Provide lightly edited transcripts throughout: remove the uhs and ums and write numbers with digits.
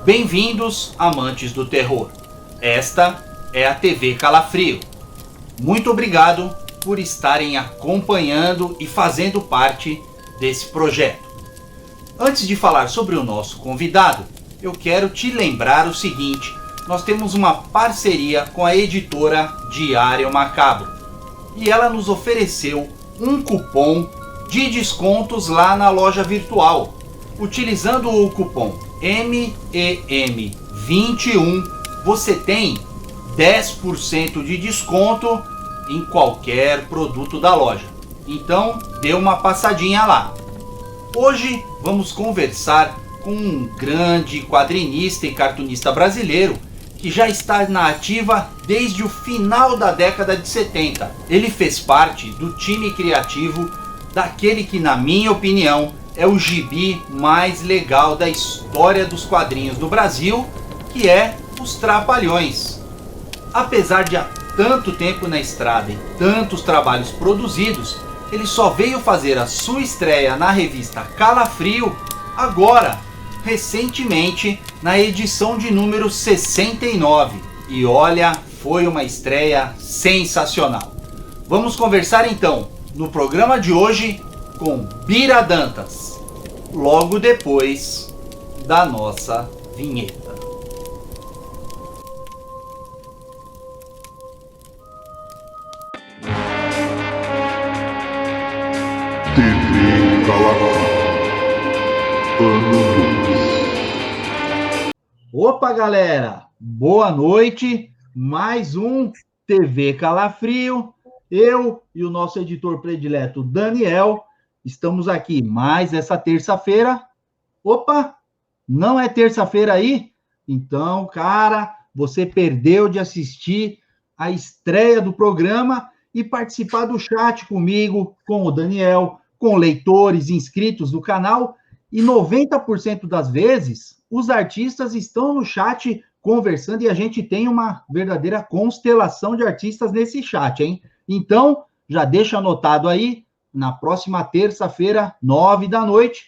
Bem-vindos, amantes do terror. Esta é a TV Calafrio. Muito obrigado por estarem acompanhando e fazendo parte desse projeto. Antes de falar sobre o nosso convidado, eu quero te lembrar o seguinte: nós temos uma parceria com a editora Diário Macabro e ela nos ofereceu um cupom de descontos lá na loja virtual. Utilizando o cupom MEM21, você tem 10% de desconto em qualquer produto da loja. Então, dê uma passadinha lá. Hoje vamos conversar com um grande quadrinista e cartunista brasileiro que já está na ativa desde o final da década de 70. Ele fez parte do time criativo daquele que, na minha opinião, é o gibi mais legal da história dos quadrinhos do Brasil, que é Os Trapalhões. Apesar de há tanto tempo na estrada e tantos trabalhos produzidos, ele só veio fazer a sua estreia na revista Calafrio agora, recentemente, na edição de número 69. E olha, foi uma estreia sensacional. Vamos conversar então, no programa de hoje, com Bira Dantas, logo depois da nossa vinheta. TV Calafrio, ano 2. Opa, galera! Boa noite! Mais um TV Calafrio. Eu e o nosso editor predileto, Daniel, estamos aqui mais essa terça-feira. Opa! Não é terça-feira aí? Então, cara, você perdeu de assistir a estreia do programa e participar do chat comigo, com o Daniel, com leitores inscritos do canal. E 90% das vezes, os artistas estão no chat conversando e a gente tem uma verdadeira constelação de artistas nesse chat, hein? Então, já deixa anotado aí, na próxima terça-feira, 9 da noite,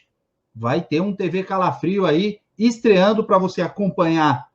vai ter um TV Calafrio aí, estreando para você acompanhar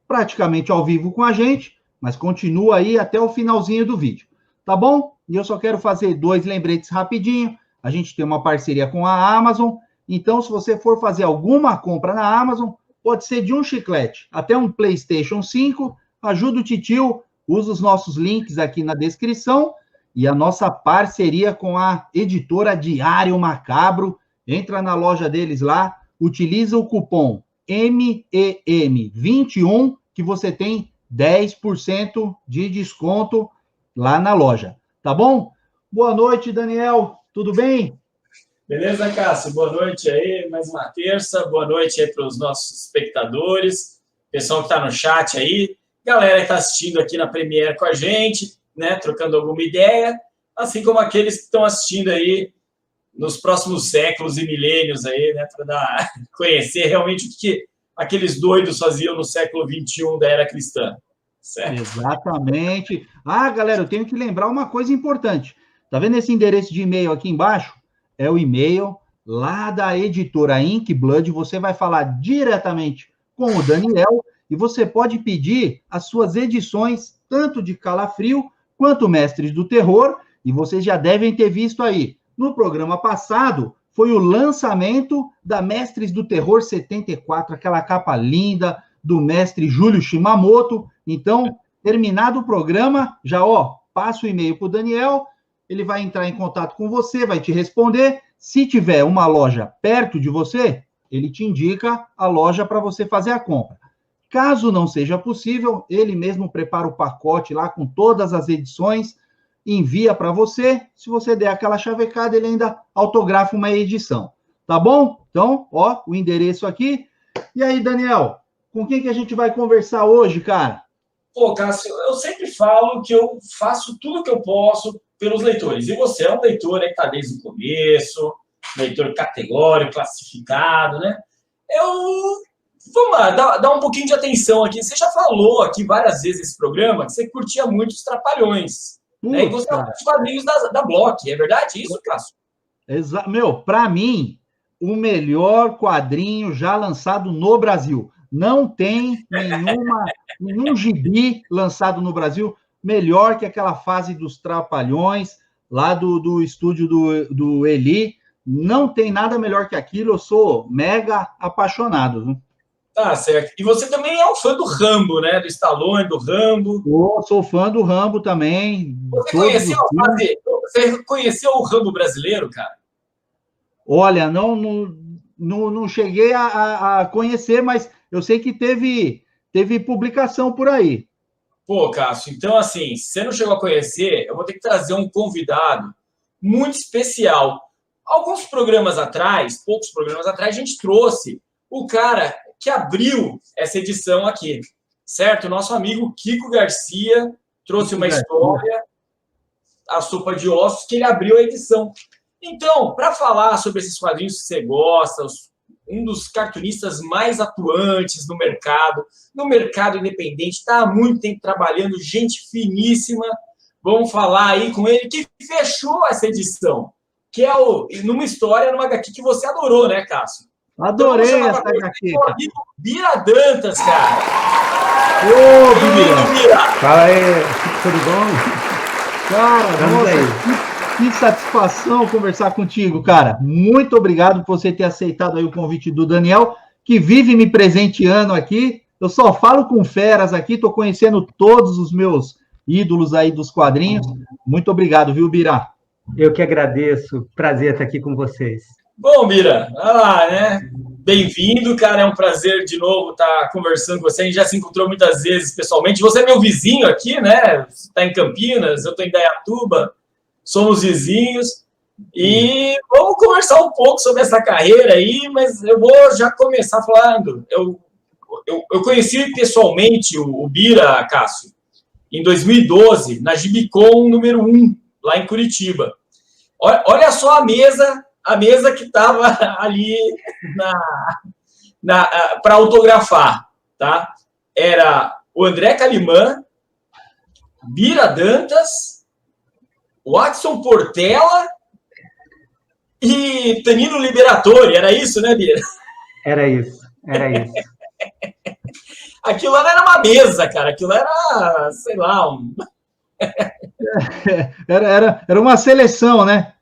praticamente ao vivo com a gente, mas continua aí até o finalzinho do vídeo, tá bom? E eu só quero fazer 2 lembretes rapidinho. A gente tem uma parceria com a Amazon, então se você for fazer alguma compra na Amazon, pode ser de um chiclete até um PlayStation 5, ajuda o titio. Usa os nossos links aqui na descrição e a nossa parceria com a editora Diário Macabro. Entra na loja deles lá, utiliza o cupom MEM21 que você tem 10% de desconto lá na loja. Tá bom? Boa noite, Daniel. Tudo bem? Beleza, Cássio? Boa noite aí, mais uma terça. Boa noite aí para os nossos espectadores, pessoal que está no chat aí. Galera que está assistindo aqui na Premiere com a gente, né, trocando alguma ideia, assim como aqueles que estão assistindo aí nos próximos séculos e milênios aí, né, para conhecer realmente o que aqueles doidos faziam no século XXI da era cristã. Certo? Exatamente. Ah, galera, eu tenho que lembrar uma coisa importante. Tá vendo esse endereço de e-mail aqui embaixo? É o e-mail lá da editora Inkblood. Você vai falar diretamente com o Daniel e você pode pedir as suas edições, tanto de Calafrio quanto Mestres do Terror, e vocês já devem ter visto aí. No programa passado, foi o lançamento da Mestres do Terror 74, aquela capa linda do mestre Júlio Shimamoto. Então, terminado o programa, já, passa o e-mail para o Daniel, ele vai entrar em contato com você, vai te responder. Se tiver uma loja perto de você, ele te indica a loja para você fazer a compra. Caso não seja possível, ele mesmo prepara o pacote lá com todas as edições, envia para você. Se você der aquela chavecada, ele ainda autografa uma edição. Tá bom? Então, o endereço aqui. E aí, Daniel, com quem que a gente vai conversar hoje, cara? Pô, Cássio, eu sempre falo que eu faço tudo o que eu posso pelos leitores. E você é um leitor que está desde o começo, leitor categórico, classificado, né? Vamos lá, dá um pouquinho de atenção aqui. Você já falou aqui várias vezes nesse programa que você curtia muito os Trapalhões. Né? E gostava dos quadrinhos da Block. É verdade isso, Cássio? Meu, para mim, o melhor quadrinho já lançado no Brasil. Não tem nenhum gibi lançado no Brasil melhor que aquela fase dos Trapalhões, lá do estúdio do Eli. Não tem nada melhor que aquilo, eu sou mega apaixonado. Viu? Tá certo. E você também é um fã do Rambo, né? Do Stallone, do Rambo. Eu sou fã do Rambo também. Você conheceu o Rambo brasileiro, cara? Olha, não cheguei a conhecer, mas eu sei que teve publicação por aí. Pô, Cássio, então assim, se você não chegou a conhecer, eu vou ter que trazer um convidado muito especial. Alguns programas atrás, poucos programas atrás, a gente trouxe o cara que abriu essa edição aqui, certo? Nosso amigo Kiko Garcia trouxe uma história, a Sopa de Ossos, que ele abriu a edição. Então, para falar sobre esses quadrinhos que você gosta, um dos cartunistas mais atuantes no mercado independente, está há muito tempo trabalhando, gente finíssima. Vamos falar aí com ele, que fechou essa edição, que é numa história, numa HQ que você adorou, né, Cássio? Adorei então, essa HQ. Bira Dantas, cara. Ô, Bira. Fala aí, tudo bom? Cara, nossa, que satisfação conversar contigo, cara. Muito obrigado por você ter aceitado aí o convite do Daniel, que vive me presenteando aqui. Eu só falo com feras aqui, tô conhecendo todos os meus ídolos aí dos quadrinhos. Muito obrigado, viu, Bira? Eu que agradeço. Prazer estar aqui com vocês. Bom, Bira, né? Bem-vindo, cara. É um prazer de novo estar conversando com você. A gente já se encontrou muitas vezes pessoalmente. Você é meu vizinho aqui, né? Você está em Campinas, eu estou em Indaiatuba. Somos vizinhos. E vamos conversar um pouco sobre essa carreira aí, mas eu vou já começar falando. Eu conheci pessoalmente o Bira, Cássio, em 2012, na Gibicon número 1, lá em Curitiba. Olha só a mesa que estava ali para autografar, tá? Era o André Calimã, Bira Dantas, Watson Portela e Tanino Liberatori. Era isso, né, Bira? Era isso. Aquilo lá não era uma mesa, cara. Aquilo era, sei lá, Era uma seleção, né?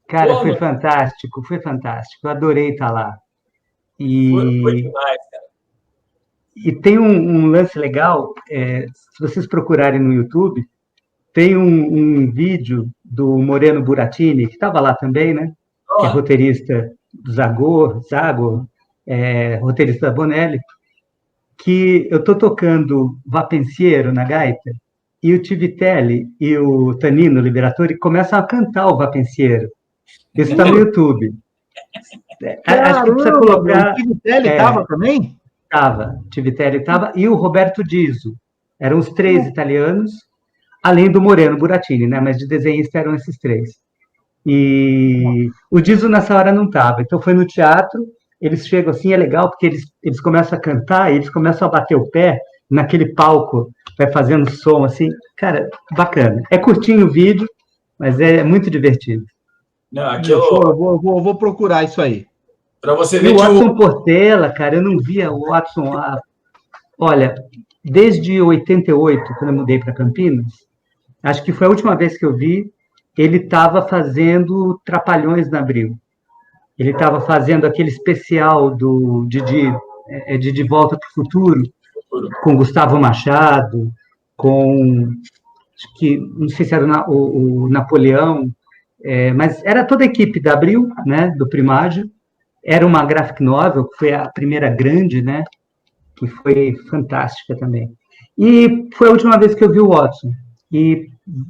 Cara, foi fantástico. Eu adorei estar lá. Foi demais, cara. E tem um lance legal, se vocês procurarem no YouTube, tem um vídeo do Moreno Buratini, que estava lá também, né? Que é roteirista do Zagor, roteirista da Bonelli, que eu estou tocando Vapensiero na gaita, e o Tivitelli e o Tanino Liberatori começam a cantar o Vapensiero. Isso está no YouTube. Acho que precisa colocar... O Tivitelli estava também? Estava. O Tivitelli estava, e o Roberto Diso. Eram os três italianos, além do Moreno Buratini, né? Mas de desenhista eram esses três. E o Diso nessa hora não estava. Então foi no teatro, eles chegam assim, é legal, porque eles começam a cantar, eles começam a bater o pé naquele palco, vai fazendo som assim. Cara, bacana. É curtinho o vídeo, mas é muito divertido. Não, eu vou procurar isso aí. Para você ver o Watson Portela, cara, eu não via o Watson lá. Olha, desde 88, quando eu mudei para Campinas, acho que foi a última vez que eu vi, ele estava fazendo Trapalhões na Abril. Ele estava fazendo aquele especial do de Volta para o Futuro, com Gustavo Machado, com, acho que, não sei se era o Napoleão, mas era toda a equipe da Abril, né, do Primágio. Era uma graphic novel, que foi a primeira grande, né, que foi fantástica também. E foi a última vez que eu vi o Watson. E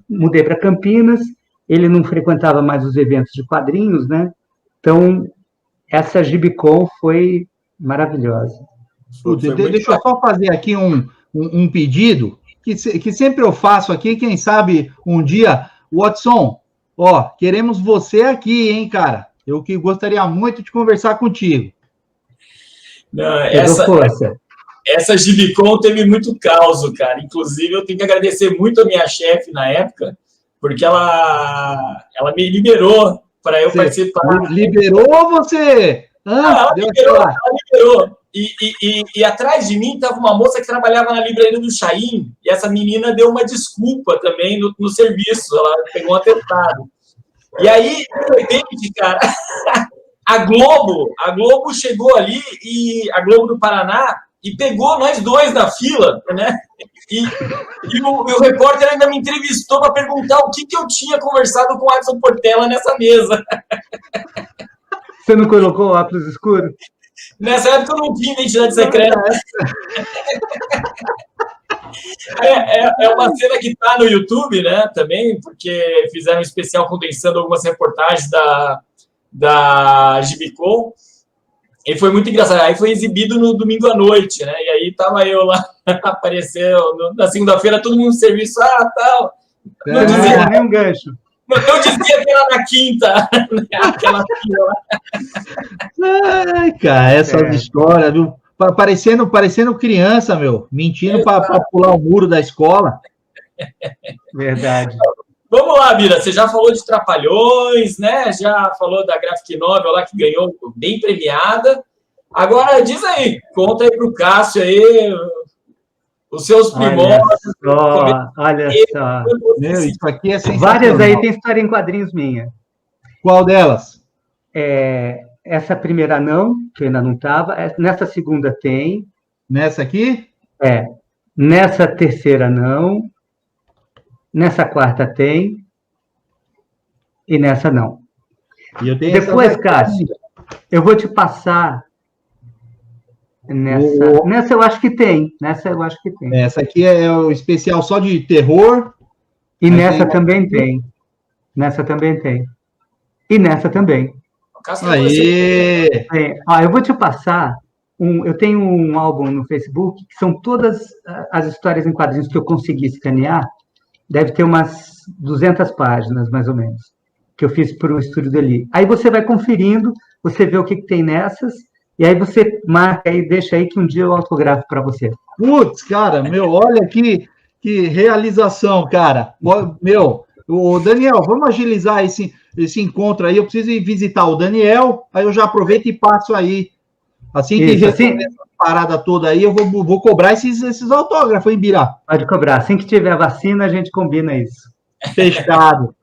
mudei para Campinas, ele não frequentava mais os eventos de quadrinhos, né? Então, essa Gibicon foi maravilhosa. Deixa eu só fazer aqui um pedido, que sempre eu faço aqui, quem sabe um dia, Watson, queremos você aqui, hein, cara? Eu que gostaria muito de conversar contigo. Não, essa Gibicon teve muito caos, cara. Inclusive, eu tenho que agradecer muito a minha chefe na época, porque ela me liberou para eu participar. Liberou ou você? Ela liberou. E atrás de mim estava uma moça que trabalhava na livraria do Chaim, e essa menina deu uma desculpa também no serviço, ela pegou um atestado. E aí, de repente, cara, a Globo chegou ali, e a Globo do Paraná, e pegou nós dois na fila, né? E o repórter ainda me entrevistou para perguntar o que eu tinha conversado com o Adson Portela nessa mesa. Você não colocou óculos escuros? Nessa época eu não tinha identidade secreta. É uma cena que está no YouTube, né? Também, porque fizeram um especial condensando algumas reportagens da Gibicon. E foi muito engraçado. Aí foi exibido no domingo à noite, né? E aí tava eu lá, apareceu na segunda-feira, todo mundo no serviço, tal. Não dizia nem um gancho. Eu dizia que era na quinta, aquela fila lá. Ai, cara, essas histórias, viu? Parecendo criança, meu, mentindo para pular o muro da escola. Verdade. Vamos lá, Bira, você já falou de Trapalhões, né? Já falou da graphic novel lá que ganhou, bem premiada. Agora, diz aí, conta aí pro Cássio aí os seus primórdios. Olha só. Meu, isso aqui é sensacional. Várias aí tem história em quadrinhos minha. Qual delas? Essa primeira não, que eu ainda não estava. Nessa segunda tem. Nessa aqui? Nessa terceira não. Nessa quarta tem. E nessa não. E eu tenho depois, Cássio, eu vou te passar. Nessa eu acho que tem. Essa aqui é o especial só de terror. E nessa também tem. Nessa também tem. E nessa também. Aí. Eu vou te passar. Eu tenho um álbum no Facebook que são todas as histórias em quadrinhos que eu consegui escanear. Deve ter umas 200 páginas, mais ou menos, que eu fiz para o estúdio dali. Aí você vai conferindo, você vê o que tem nessas, e aí você marca e deixa aí que um dia eu autografo para você. Putz, cara, meu, olha que realização, cara. Meu, o Daniel, vamos agilizar esse encontro aí. Eu preciso ir visitar o Daniel, aí eu já aproveito e passo aí. Assim que resolver essa parada toda aí, eu vou cobrar esses autógrafos, hein, Bira? Pode cobrar. Assim que tiver vacina, a gente combina isso. Fechado.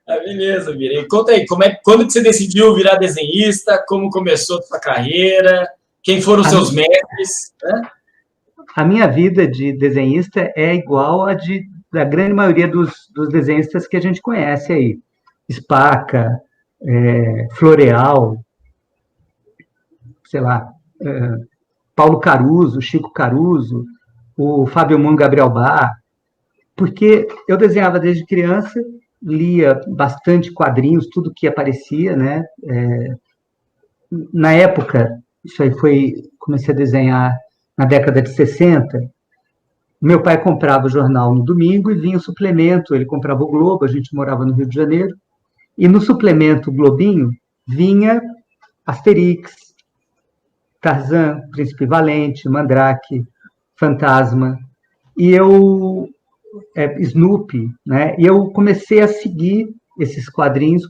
Beleza, Bira. E conta aí, quando que você decidiu virar desenhista? Como começou a sua carreira? Quem foram os seus mestres? Né? A minha vida de desenhista é igual a da grande maioria dos desenhistas que a gente conhece aí. Spaca, Floreal, sei lá, Paulo Caruso, Chico Caruso, o Fábio Moon, Gabriel Bá, porque eu desenhava desde criança, lia bastante quadrinhos, tudo que aparecia, né? Na época, isso aí comecei a desenhar na década de 60, meu pai comprava o jornal no domingo e vinha o suplemento, ele comprava o Globo, a gente morava no Rio de Janeiro, e no suplemento Globinho vinha Asterix, Tarzan, Príncipe Valente, Mandrake, Fantasma, e Snoopy, né? E eu comecei a seguir esses quadrinhos,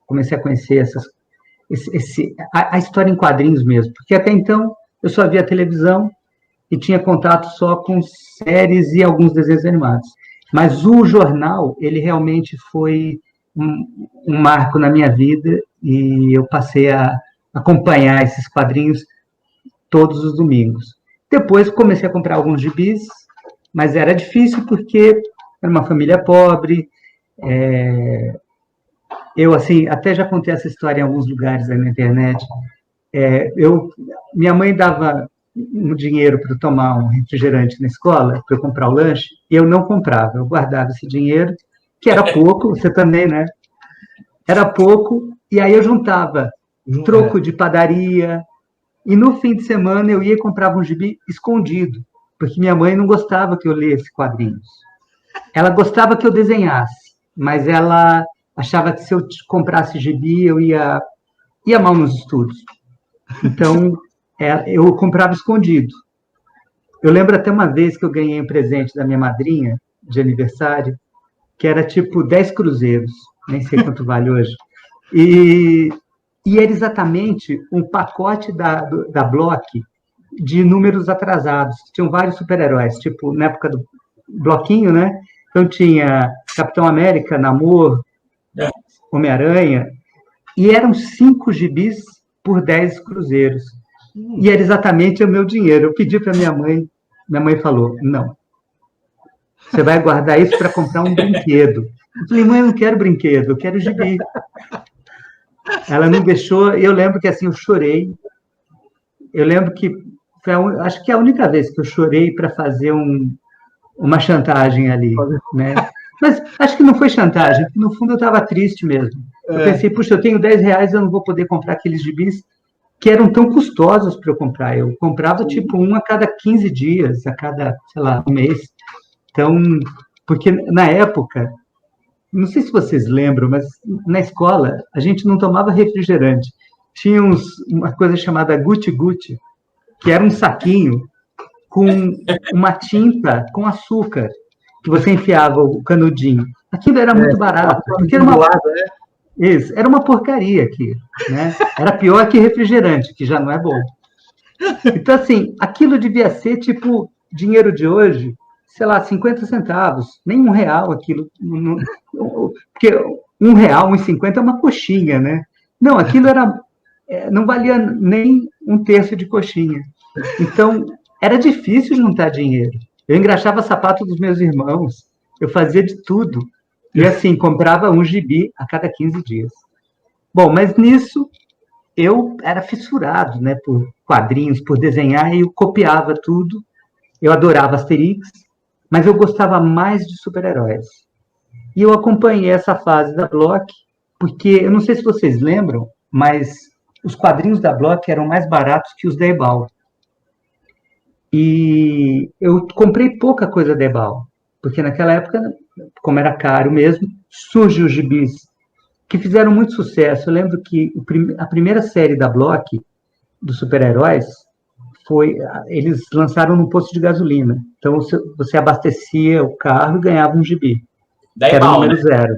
comecei a conhecer a história em quadrinhos mesmo, porque até então eu só via televisão e tinha contato só com séries e alguns desenhos animados. Mas o jornal, ele realmente foi um marco na minha vida e eu passei a acompanhar esses quadrinhos todos os domingos. Depois comecei a comprar alguns gibis, mas era difícil porque era uma família pobre. Eu, assim, até já contei essa história em alguns lugares aí na internet. Minha mãe dava um dinheiro para eu tomar um refrigerante na escola, para eu comprar o lanche, e eu não comprava. Eu guardava esse dinheiro, que era pouco, você também, né? Era pouco, e aí eu juntava troco de padaria, e no fim de semana eu ia e comprava um gibi escondido, porque minha mãe não gostava que eu lesse quadrinhos. Ela gostava que eu desenhasse, mas ela achava que se eu comprasse gibi, eu ia mal nos estudos. Então, eu comprava escondido. Eu lembro até uma vez que eu ganhei um presente da minha madrinha, de aniversário, que era tipo 10 cruzeiros, nem sei quanto vale hoje. E E era exatamente um pacote da Block de números atrasados. Tinham vários super-heróis, tipo, na época do bloquinho, né? Então tinha Capitão América, Namor, Homem-Aranha, e eram 5 gibis por 10 cruzeiros. E era exatamente o meu dinheiro. Eu pedi para minha mãe falou, não, você vai guardar isso para comprar um brinquedo. Eu falei, mãe, eu não quero brinquedo, eu quero gibi. Ela não deixou, eu lembro que assim, eu chorei. Eu lembro que acho que é a única vez que eu chorei para fazer uma chantagem ali, né? Mas acho que não foi chantagem, no fundo eu estava triste mesmo. Eu pensei, puxa, eu tenho R$10, eu não vou poder comprar aqueles gibis que eram tão custosos para eu comprar. Eu comprava, tipo, um a cada 15 dias, a cada, sei lá, um mês. Então, porque na época, não sei se vocês lembram, mas na escola a gente não tomava refrigerante. Tinha uma coisa chamada guti-guti, que era um saquinho com uma tinta com açúcar, que você enfiava o canudinho. Aquilo era muito barato, porque era uma porcaria aqui, né? Era pior que refrigerante, que já não é bom. Então, assim, aquilo devia ser tipo dinheiro de hoje, sei lá, 50 centavos, nem R$1 aquilo. Porque R$1, 1,50 é uma coxinha, né? Não, aquilo não valia nem um terço de coxinha. Então, era difícil juntar dinheiro. Eu engraxava sapato dos meus irmãos, eu fazia de tudo. E, assim, comprava um gibi a cada 15 dias. Bom, mas nisso, eu era fissurado, né, por quadrinhos, por desenhar, e eu copiava tudo. Eu adorava Asterix, mas eu gostava mais de super-heróis. E eu acompanhei essa fase da Block, porque, eu não sei se vocês lembram, mas os quadrinhos da Block eram mais baratos que os da Ebal. E eu comprei pouca coisa da Ebal, porque naquela época, como era caro mesmo, surgem os gibis, que fizeram muito sucesso. Eu lembro que a primeira série da Block, dos super-heróis, eles lançaram num posto de gasolina. Então, você abastecia o carro e ganhava um gibi. Da que era o Ebal, número né? 0.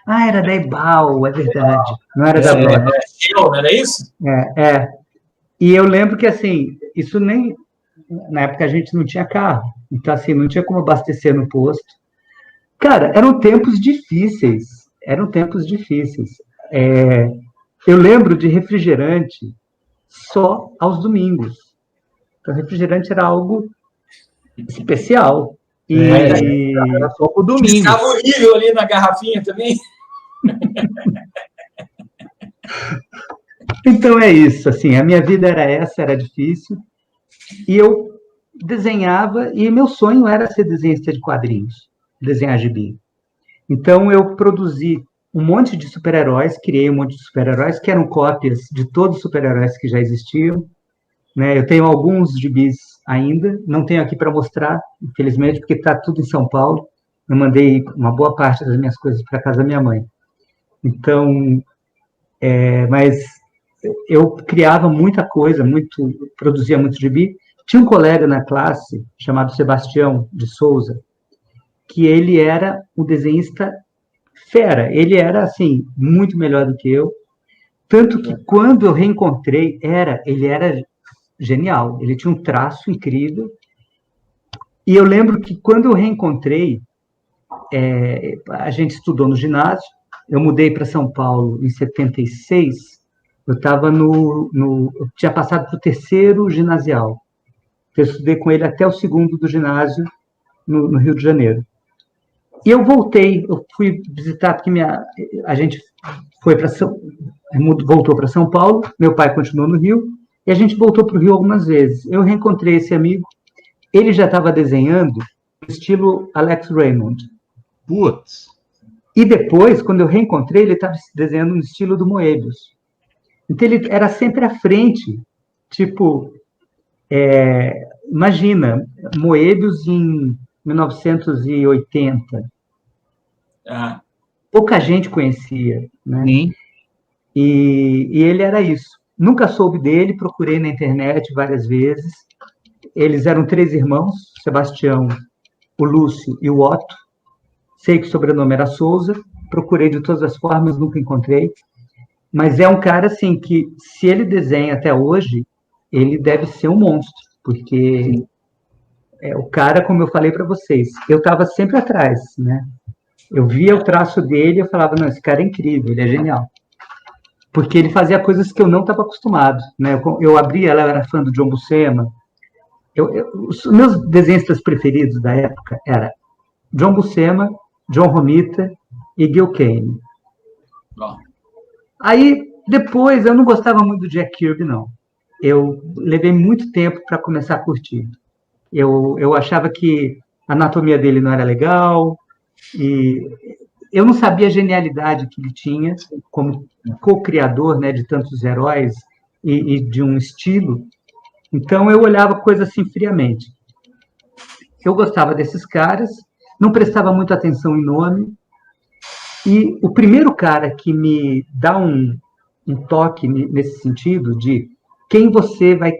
Ah, era da Ebal, é verdade. Não era da Block. Não era isso? E eu lembro que, assim, isso nem... Na época a gente não tinha carro. Então, assim, não tinha como abastecer no posto. Cara, eram tempos difíceis. Eu lembro de refrigerante só aos domingos. Então, refrigerante era algo especial. Era só pro domingo. Estava horrível ali na garrafinha também. Então é isso, assim, a minha vida era essa, era difícil, e eu desenhava, e meu sonho era ser desenhista de quadrinhos, desenhar gibi. Então eu produzi um monte de super-heróis, criei um monte de super-heróis, que eram cópias de todos os super-heróis que já existiam, né? Eu tenho alguns gibis ainda, não tenho aqui para mostrar, infelizmente, porque está tudo em São Paulo. Eu mandei uma boa parte das minhas coisas para casa da minha mãe. Então, mas eu criava muita coisa, produzia muito gibi. Tinha um colega na classe, chamado Sebastião de Souza, que ele era um desenhista fera. Ele era, assim, muito melhor do que eu. Tanto que, quando eu reencontrei, ele era genial. Ele tinha um traço incrível. E eu lembro que, quando eu reencontrei, a gente estudou no ginásio. Eu mudei para São Paulo em 76. Eu estava eu tinha passado para o 3º ginasial. Eu estudei com ele até o 2º do ginásio, no Rio de Janeiro. E eu voltei, eu fui visitar, porque a gente voltou para São Paulo, meu pai continuou no Rio, e a gente voltou para o Rio algumas vezes. Eu reencontrei esse amigo, ele já estava desenhando no estilo Alex Raymond. Putz! E depois, quando eu reencontrei, ele estava desenhando no estilo do Moebius. Então, ele era sempre à frente. Tipo, imagina, Moebius em 1980. Pouca gente conhecia, né? Sim. E ele era isso. Nunca soube dele, procurei na internet várias vezes. Eles eram 3 irmãos, Sebastião, o Lúcio e o Otto. Sei que o sobrenome era Souza, procurei de todas as formas, nunca encontrei. Mas é um cara, assim, que se ele desenha até hoje, ele deve ser um monstro, porque o cara, como eu falei para vocês, eu estava sempre atrás, né? Eu via o traço dele e eu falava, não, esse cara é incrível, ele é genial. Porque ele fazia coisas que eu não estava acostumado, né? Eu abria, ela era fã do John Buscema. Os meus desenhistas preferidos da época eram John Buscema, John Romita e Gil Kane. Bom. Aí, depois, eu não gostava muito do Jack Kirby, não. Eu levei muito tempo para começar a curtir. Eu achava que a anatomia dele não era legal, e eu não sabia a genialidade que ele tinha como co-criador, né, de tantos heróis e de um estilo. Então, eu olhava coisas assim friamente. Eu gostava desses caras, não prestava muita atenção em nome, e o primeiro cara que me dá um toque nesse sentido de quem você vai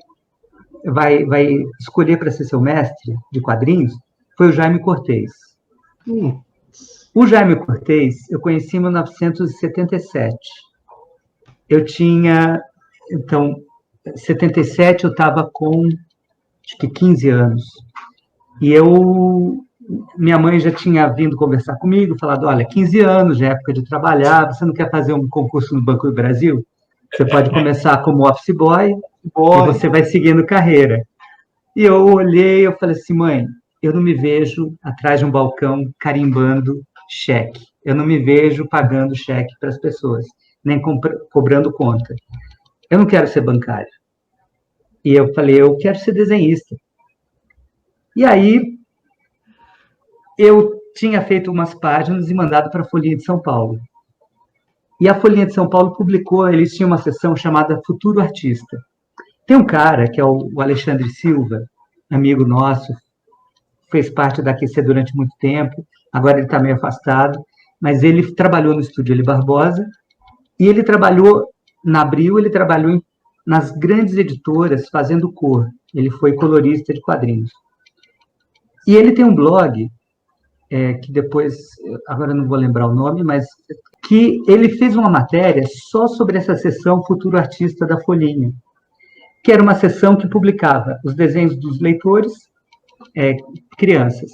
escolher para ser seu mestre de quadrinhos foi o Jaime Cortez. O Jaime Cortez eu conheci em 1977. Eu tinha, então, 77 eu estava com, acho que 15 anos. E minha mãe já tinha vindo conversar comigo, falado, olha, 15 anos, já é época de trabalhar, você não quer fazer um concurso no Banco do Brasil? Você pode começar como office boy e você vai seguindo carreira. E eu olhei, eu falei assim, mãe, eu não me vejo atrás de um balcão carimbando cheque. Eu não me vejo pagando cheque para as pessoas, nem cobrando conta. Eu não quero ser bancário. E eu falei, eu quero ser desenhista. E aí, eu tinha feito umas páginas e mandado para a Folhinha de São Paulo. E a Folhinha de São Paulo publicou, eles tinham uma seção chamada Futuro Artista. Tem um cara, que é o Alexandre Silva, amigo nosso, fez parte da QC durante muito tempo, agora ele está meio afastado, mas ele trabalhou no Estúdio Eli Barbosa, e ele trabalhou na Abril, ele trabalhou nas grandes editoras fazendo cor. Ele foi colorista de quadrinhos. E ele tem um blog, que depois, agora não vou lembrar o nome, mas que ele fez uma matéria só sobre essa seção Futuro Artista da Folhinha, que era uma seção que publicava os desenhos dos leitores, crianças.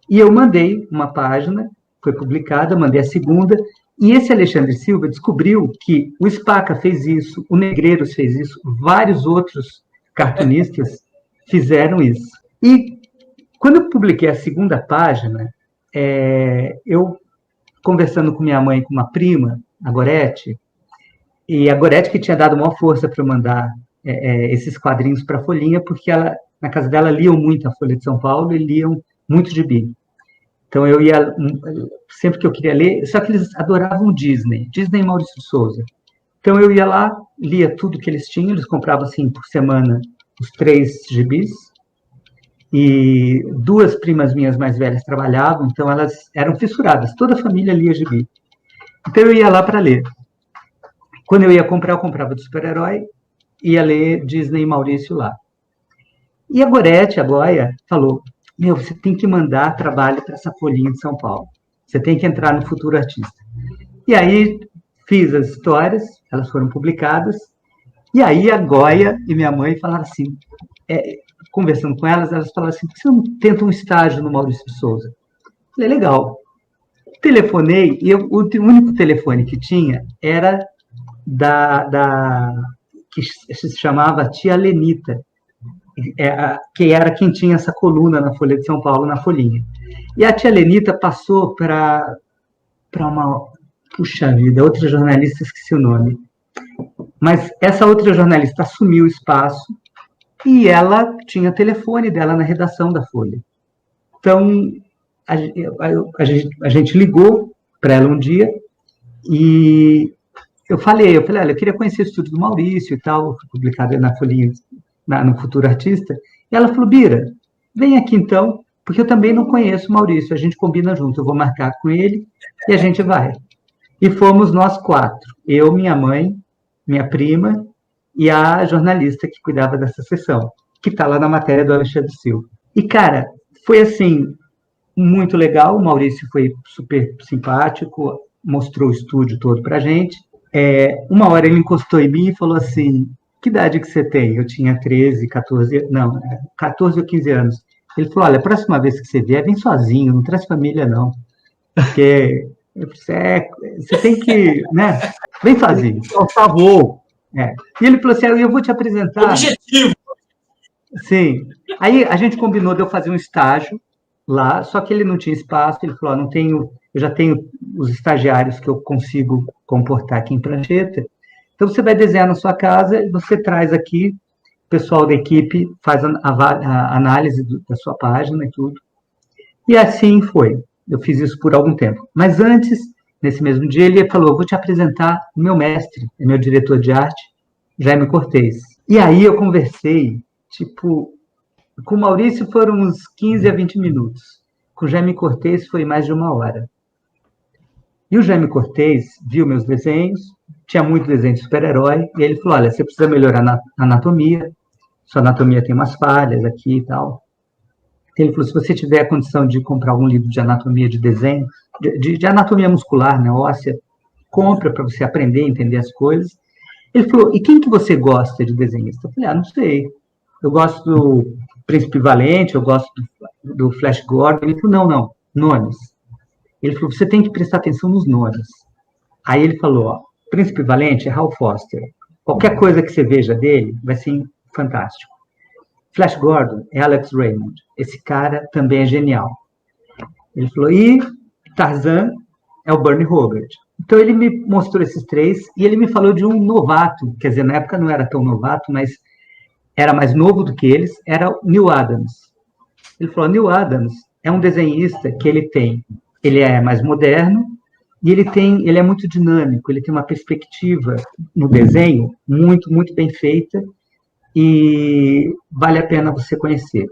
E eu mandei uma página, foi publicada, mandei a segunda, e esse Alexandre Silva descobriu que o Spaca fez isso, o Negreiros fez isso, vários outros cartunistas fizeram isso. E quando eu publiquei a segunda página, eu conversando com minha mãe e com uma prima, a Gorete, e a Gorete que tinha dado maior força para eu mandar esses quadrinhos para a Folhinha, porque ela, na casa dela liam muito a Folha de São Paulo e liam muito gibi. Então eu ia, sempre que eu queria ler, só que eles adoravam Disney e Maurício de Souza. Então eu ia lá, lia tudo que eles tinham, eles compravam assim por semana os 3 gibis, e 2 primas minhas mais velhas trabalhavam, então elas eram fissuradas, toda a família lia gibi. Então eu ia lá para ler. Quando eu ia comprar, eu comprava de super-herói, ia ler Disney e Maurício lá. E a Gorete, a Goya, falou, você tem que mandar trabalho para essa Folhinha de São Paulo. Você tem que entrar no Futuro Artista. E aí fiz as histórias, elas foram publicadas, e aí a Goya e minha mãe falaram assim, conversando com elas falaram assim, por que você não tenta um estágio no Maurício de Souza? Eu falei, legal. Telefonei, e o único telefone que tinha era que se chamava Tia Lenita, que era quem tinha essa coluna na Folha de São Paulo, na Folhinha. E a Tia Lenita passou para uma, puxa vida, outra jornalista, esqueci o nome. Mas essa outra jornalista assumiu o espaço e ela tinha o telefone dela na redação da Folha. Então, a gente ligou para ela um dia e eu falei, olha, eu queria conhecer o estúdio do Maurício e tal, publicado na Folhinha, no Futuro Artista. E ela falou, Bira, vem aqui então, porque eu também não conheço o Maurício, a gente combina junto, eu vou marcar com ele e a gente vai. E fomos nós 4, eu, minha mãe, minha prima e a jornalista que cuidava dessa sessão, que está lá na matéria do Alexandre Silva. E, cara, foi assim, muito legal, o Maurício foi super simpático, mostrou o estúdio todo para a gente. Uma hora ele encostou em mim e falou assim, que idade que você tem? Eu tinha 13, 14, não, 14 ou 15 anos. Ele falou, olha, a próxima vez que você vier, vem sozinho, não traz família, não. Porque você tem que, né? Vem sozinho. Por favor. E ele falou assim, eu vou te apresentar. Objetivo. Sim. Aí a gente combinou de eu fazer um estágio lá, só que ele não tinha espaço, ele falou, eu já tenho os estagiários que eu consigo comportar aqui em prancheta, então você vai desenhar na sua casa e você traz aqui, o pessoal da equipe faz a análise da sua página e tudo. E assim foi. Eu fiz isso por algum tempo. Mas antes, nesse mesmo dia, ele falou, eu vou te apresentar o meu mestre, meu diretor de arte, Jaime Cortez. E aí eu conversei, com o Maurício foram uns 15 a 20 minutos. Com o Jaime Cortez foi mais de 1 hora. E o Jaime Cortez viu meus desenhos, tinha muito desenho de super-herói, e ele falou, olha, você precisa melhorar a anatomia, sua anatomia tem umas falhas aqui e tal. Ele falou, se você tiver a condição de comprar algum livro de anatomia de desenho, de anatomia muscular, né, óssea, compra para você aprender a entender as coisas. Ele falou, e quem que você gosta de desenhista? Eu falei, não sei. Eu gosto do Príncipe Valente, eu gosto do Flash Gordon. Ele falou, não, nomes. Ele falou, você tem que prestar atenção nos nomes. Aí ele falou, Príncipe Valente é Hal Foster. Qualquer coisa que você veja dele vai ser fantástico. Flash Gordon é Alex Raymond. Esse cara também é genial. Ele falou, e Tarzan é o Bernie Hogarth. Então ele me mostrou esses 3 e ele me falou de um novato, quer dizer, na época não era tão novato, mas era mais novo do que eles, era o Neal Adams. Ele falou, Neal Adams é um desenhista que ele é mais moderno e ele é muito dinâmico, ele tem uma perspectiva no desenho muito, muito bem feita e vale a pena você conhecer.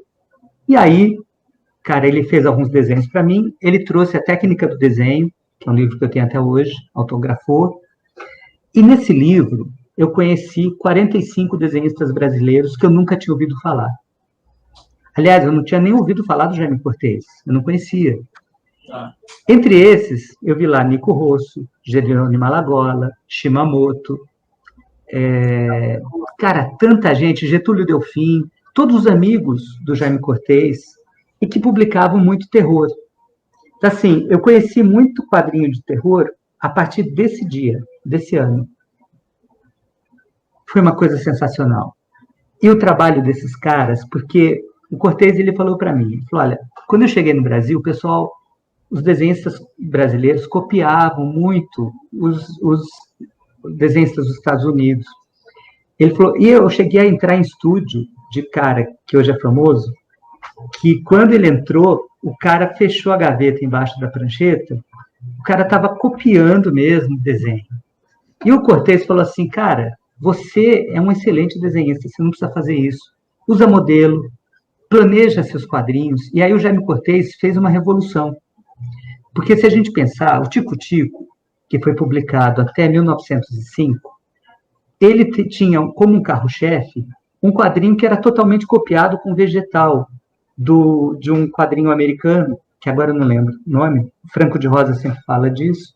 E aí, cara, ele fez alguns desenhos para mim, ele trouxe a técnica do desenho, que é um livro que eu tenho até hoje, autografou, e nesse livro eu conheci 45 desenhistas brasileiros que eu nunca tinha ouvido falar. Aliás, eu não tinha nem ouvido falar do Jaime Cortez, eu não conhecia. Entre esses, eu vi lá Nico Rosso, Jerônimo Malagola, Shimamoto, cara, tanta gente, Getúlio Delfim, todos os amigos do Jaime Cortez, e que publicavam muito terror. Então, assim, eu conheci muito quadrinho de terror a partir desse dia, desse ano. Foi uma coisa sensacional. E o trabalho desses caras, porque o Cortez, ele falou para mim, ele falou, olha, quando eu cheguei no Brasil, o pessoal, os desenhistas brasileiros copiavam muito os desenhistas dos Estados Unidos. Ele falou, e eu cheguei a entrar em estúdio de cara, que hoje é famoso, que quando ele entrou, o cara fechou a gaveta embaixo da prancheta, o cara estava copiando mesmo o desenho. E o Cortez falou assim, cara, você é um excelente desenhista, você não precisa fazer isso. Usa modelo, planeja seus quadrinhos. E aí o Jaime Cortez fez uma revolução. Porque se a gente pensar, o Tico-Tico, que foi publicado até 1905, ele tinha como um carro-chefe um quadrinho que era totalmente copiado com vegetal de um quadrinho americano, que agora eu não lembro o nome, Franco de Rosa sempre fala disso,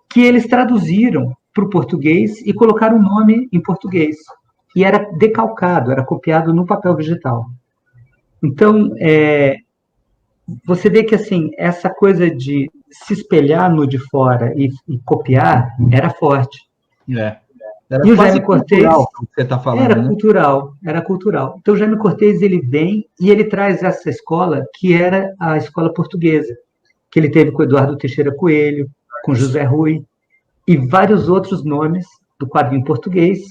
que eles traduziram para o português e colocaram o nome em português. E era decalcado, era copiado no papel vegetal. Então, você vê que assim, essa coisa de se espelhar no de fora e copiar era forte. Era e o quase Jaime Cortez, cultural, que você está falando, era né? era cultural. Então, o Jaime Cortez, ele vem e ele traz essa escola, que era a escola portuguesa, que ele teve com o Eduardo Teixeira Coelho, com José Rui, e vários outros nomes do quadrinho português.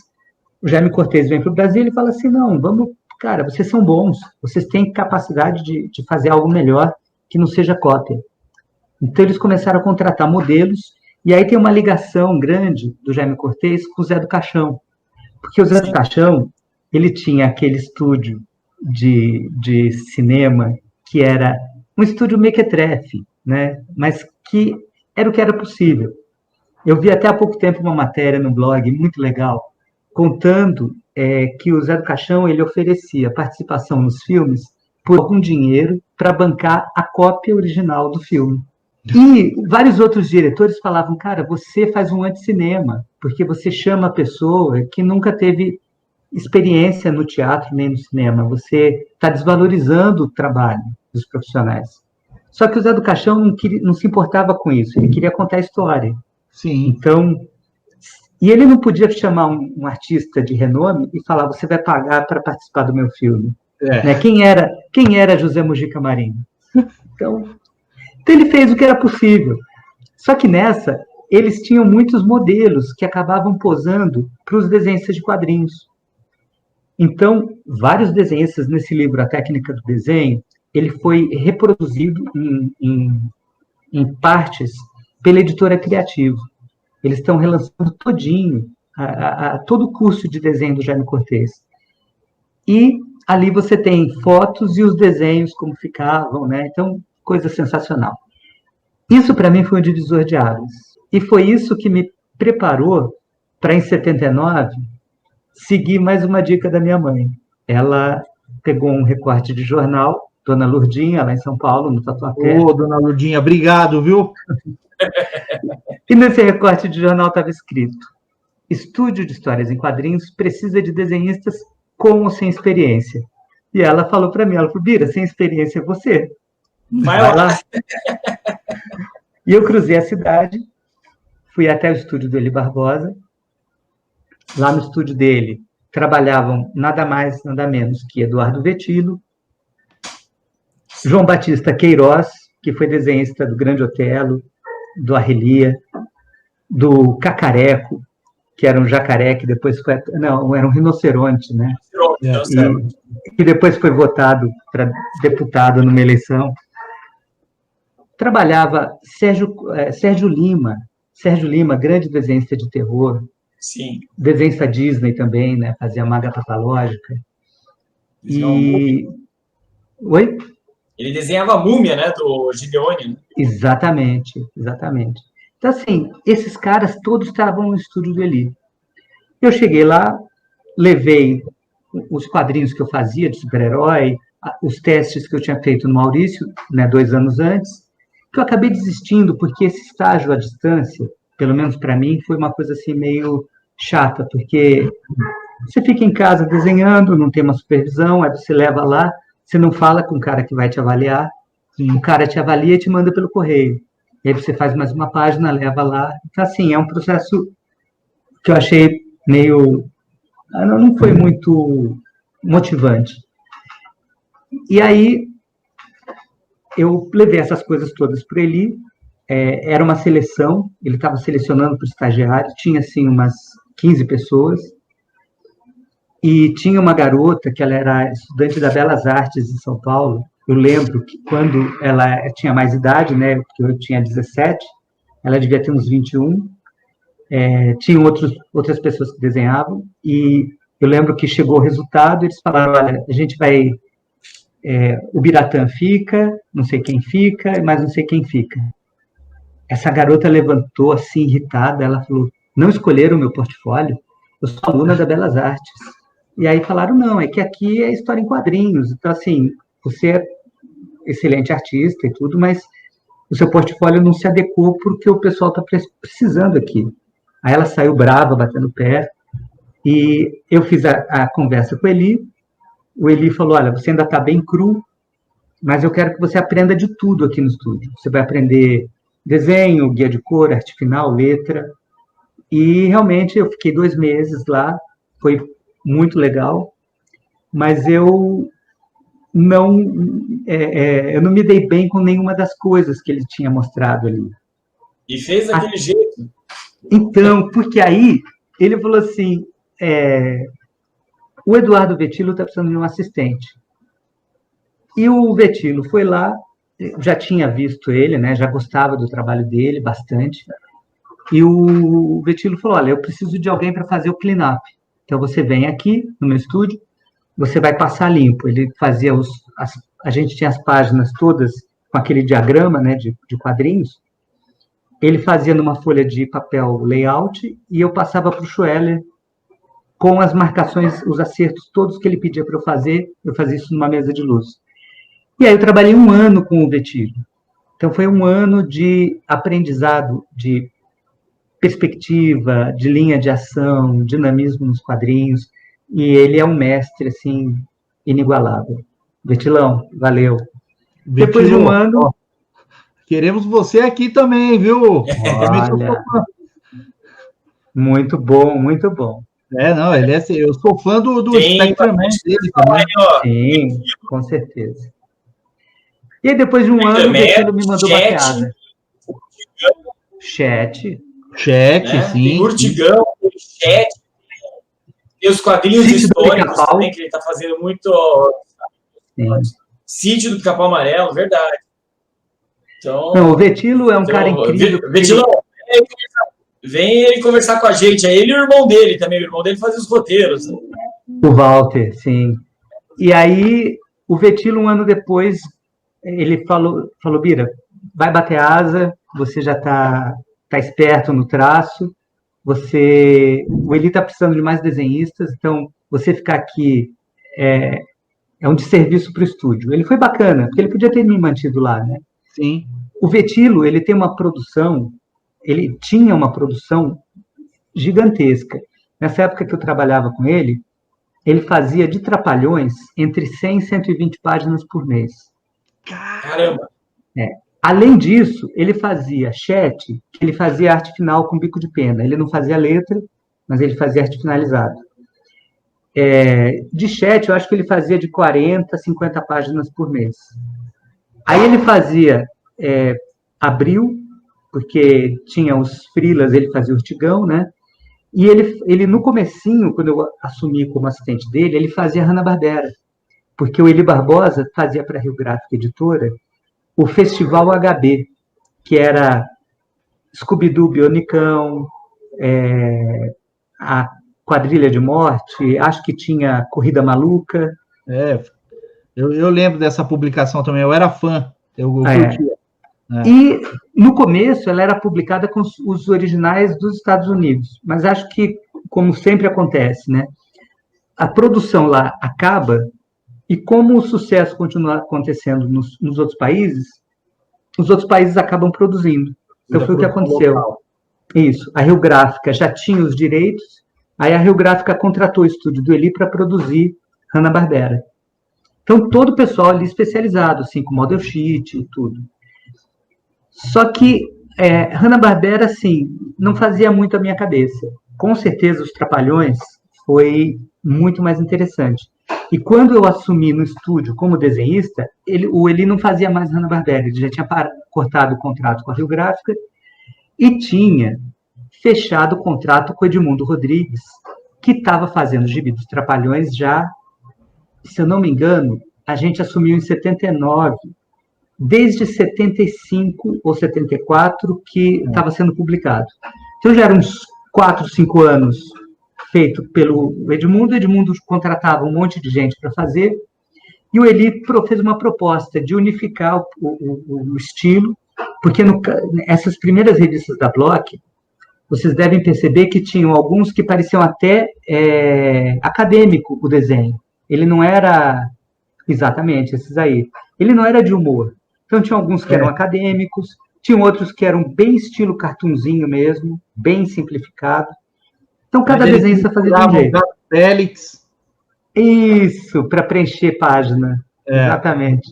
O Jaime Cortez vem para o Brasil e fala assim, não, vamos, cara, vocês são bons, vocês têm capacidade de fazer algo melhor que não seja cópia. Então, eles começaram a contratar modelos. E aí tem uma ligação grande do Jaime Cortez com o Zé do Caixão. Porque o Zé do Caixão, ele tinha aquele estúdio de cinema que era um estúdio mequetrefe, né? Mas que era o que era possível. Eu vi até há pouco tempo uma matéria no blog, muito legal, contando que o Zé do Caixão ele oferecia participação nos filmes por algum dinheiro para bancar a cópia original do filme. E vários outros diretores falavam, cara, você faz um anticinema, porque você chama a pessoa que nunca teve experiência no teatro nem no cinema, você está desvalorizando o trabalho dos profissionais. Só que o Zé do Caixão não se importava com isso, ele queria contar a história. Sim. Então, e ele não podia chamar um artista de renome e falar, você vai pagar para participar do meu filme. Né? Quem era José Mujica Marinho? Então, ele fez o que era possível. Só que nessa, eles tinham muitos modelos que acabavam posando para os desenhistas de quadrinhos. Então, vários desenhistas nesse livro, A Técnica do Desenho, ele foi reproduzido em partes pela editora Criativo. Eles estão relançando todinho, todo o curso de desenho do Jaime Cortez. E ali você tem fotos e os desenhos, como ficavam, né? Então, coisa sensacional. Isso, para mim, foi um divisor de águas. E foi isso que me preparou para, em 79, seguir mais uma dica da minha mãe. Ela pegou um recorte de jornal, Dona Lurdinha, lá em São Paulo, no Tatuapé. Ô, Dona Lurdinha, obrigado, viu? E nesse recorte de jornal estava escrito: Estúdio de Histórias em Quadrinhos precisa de desenhistas com ou sem experiência. E ela falou para mim, ela falou, Bira, sem experiência é você. Vai lá. E eu cruzei a cidade, fui até o estúdio do Eli Barbosa. Lá no estúdio dele trabalhavam nada mais, nada menos que Eduardo Vetilo, João Batista Queiroz, que foi desenhista do Grande Otelo, do Arrelia, do Cacareco, que era um jacaré, que depois foi... Não, era um rinoceronte, né? Que depois foi votado para deputado numa eleição. Trabalhava Sérgio Lima, grande desenhista de terror. Sim. Desenhista Disney também, né? Fazia maga patológica. E... Oi? Ele desenhava a múmia, né? Do Gideone. Né? Exatamente. Então, assim, esses caras todos estavam no estúdio do Eli. Eu cheguei lá, levei os quadrinhos que eu fazia de super-herói, os testes que eu tinha feito no Maurício, né, 2 anos antes, que eu acabei desistindo, porque esse estágio à distância, pelo menos para mim, foi uma coisa assim meio chata, porque você fica em casa desenhando, não tem uma supervisão, aí você leva lá, você não fala com o cara que vai te avaliar, o cara te avalia e te manda pelo correio. E aí você faz mais uma página, leva lá. Então, assim, é um processo que eu achei meio... Não foi muito motivante. E aí, eu levei essas coisas todas para ele. Era uma seleção, ele estava selecionando para o estagiário, tinha, assim, umas 15 pessoas. E tinha uma garota que ela era estudante da Belas Artes em São Paulo. Eu lembro que quando ela tinha mais idade, né, porque eu tinha 17, ela devia ter uns 21, tinham outras pessoas que desenhavam, e eu lembro que chegou o resultado, eles falaram, olha, a gente vai... o Biratã fica, não sei quem fica, mas não sei quem fica. Essa garota levantou, assim, irritada, ela falou, não escolheram o meu portfólio? Eu sou aluna da Belas Artes. E aí falaram, não, é que aqui é história em quadrinhos. Então, assim, você é excelente artista e tudo, mas o seu portfólio não se adequou porque o pessoal está precisando aqui. Aí ela saiu brava, batendo o pé, e eu fiz a conversa com o Eli falou, olha, você ainda está bem cru, mas eu quero que você aprenda de tudo aqui no estúdio. Você vai aprender desenho, guia de cor, arte final, letra, e realmente eu fiquei 2 meses lá, foi muito legal, mas eu não me dei bem com nenhuma das coisas que ele tinha mostrado ali. E fez daquele jeito. Então, porque aí ele falou assim, o Eduardo Vetilo está precisando de um assistente. E o Vetilo foi lá, já tinha visto ele, né, já gostava do trabalho dele bastante, e o Vetilo falou, olha, eu preciso de alguém para fazer o clean-up. Então, você vem aqui no meu estúdio, você vai passar limpo. Ele fazia a gente tinha as páginas todas com aquele diagrama, né, de quadrinhos. Ele fazia numa folha de papel layout e eu passava para o Schweller com as marcações, os acertos todos que ele pedia para eu fazia isso numa mesa de luz. E aí eu trabalhei 1 ano com o Vetilo. Então, foi um ano de aprendizado, de perspectiva, de linha de ação, dinamismo nos quadrinhos, e ele é um mestre, assim, inigualável. Vetilão, valeu. Depois de um ano... Ó, queremos você aqui também, viu? Olha, muito bom, muito bom. Não, ele é, eu sou fã do Spectreman dele também. Sim, com certeza. E aí, depois de um ano, o Vetilo me mandou bateada. Chat, né? sim. Tem Urtigão, tem Chat, tem os quadrinhos históricos também, que ele está fazendo muito. Sim. Sítio do Pica-Pau Amarelo, verdade. Então, não, o Vetilo é um cara incrível. Vetilão, vem ele conversar com a gente. Ele e o irmão dele também. O irmão dele faz os roteiros. O Walter, sim. E aí, o Vetilo, um ano depois, ele falou, Bira, vai bater asa, você já tá esperto no traço, o Eli tá precisando de mais desenhistas, então você ficar aqui é um desserviço para o estúdio. Ele foi bacana, porque ele podia ter me mantido lá, né? Sim. O Vetilo, ele tinha uma produção gigantesca. Nessa época que eu trabalhava com ele fazia de Trapalhões entre 100 e 120 páginas por mês. Caramba! Além disso, ele fazia chat, ele fazia arte final com bico de pena. Ele não fazia letra, mas ele fazia arte finalizada. De chat, eu acho que ele fazia de 40 a 50 páginas por mês. Aí ele fazia Abril, porque tinha os freelas, ele fazia Urtigão, né? E ele no comecinho, quando eu assumi como assistente dele, ele fazia Hanna-Barbera, porque o Eli Barbosa fazia para a Rio Gráfica Editora o Festival HB, que era Scooby-Doo Bionicão, a Quadrilha de Morte, acho que tinha Corrida Maluca. Eu lembro dessa publicação também, eu era fã, eu curtia. E, no começo, ela era publicada com os originais dos Estados Unidos, mas acho que, como sempre acontece, né, a produção lá acaba, e como o sucesso continua acontecendo nos outros países, os outros países acabam produzindo. Então, foi o que aconteceu. Isso. A Rio Gráfica já tinha os direitos, aí a Rio Gráfica contratou o estúdio do Eli para produzir Hanna-Barbera. Então, todo o pessoal ali especializado, assim, com model sheet e tudo. Só que Hanna-Barbera, assim, não fazia muito a minha cabeça. Com certeza, os Trapalhões foi muito mais interessante. E quando eu assumi no estúdio como desenhista, o Eli não fazia mais Hanna-Barbera, ele já tinha cortado o contrato com a Rio Gráfica e tinha fechado o contrato com o Edmundo Rodrigues, que estava fazendo o gibi dos Trapalhões já, se eu não me engano, a gente assumiu em 79, desde 75 ou 74 que estava sendo publicado. Então já eram uns 4, 5 anos feito pelo Edmundo. O Edmundo contratava um monte de gente para fazer, e o Eli fez uma proposta de unificar o estilo, porque essas primeiras revistas da Block, vocês devem perceber que tinham alguns que pareciam até acadêmico o desenho. Ele não era exatamente esses aí. Ele não era de humor. Então tinha alguns que eram acadêmicos, tinham outros que eram bem estilo cartunzinho mesmo, bem simplificado. Então, cada desenhista fazia de um jeito. Félix. Isso, para preencher página. Exatamente.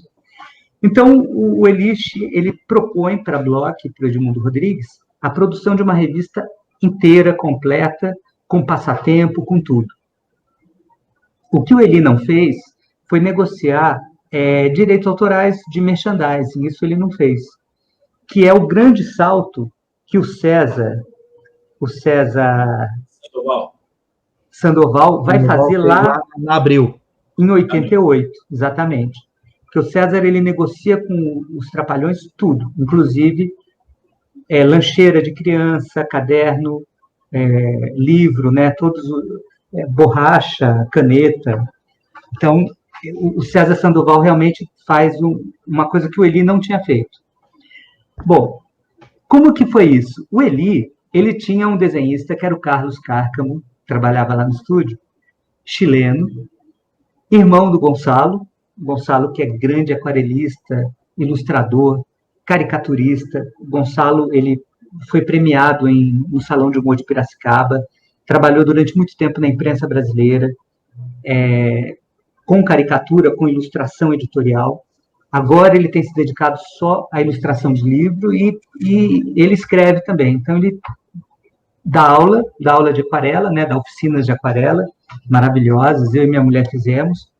Então, o Elich, ele propõe para a Block, para o Edmundo Rodrigues, a produção de uma revista inteira, completa, com passatempo, com tudo. O que o Eli não fez foi negociar direitos autorais de merchandising. Isso ele não fez. Que é o grande salto que o César Sandoval vai fazer lá em abril. Em 88, exatamente. Porque o César, ele negocia com os Trapalhões tudo, inclusive lancheira de criança, caderno, livro, né, todos, borracha, caneta. Então, o César Sandoval realmente faz uma coisa que o Eli não tinha feito. Bom, como que foi isso? O Eli, ele tinha um desenhista que era o Carlos Cárcamo, trabalhava lá no estúdio, chileno, irmão do Gonçalo que é grande aquarelista, ilustrador, caricaturista. O Gonçalo, ele foi premiado no Salão de Humor de Piracicaba, trabalhou durante muito tempo na imprensa brasileira, com caricatura, com ilustração editorial. Agora ele tem se dedicado só à ilustração de livro e ele escreve também. Então, ele dá aula de aquarela, né, dá oficinas de aquarela maravilhosas, eu e minha mulher fizemos.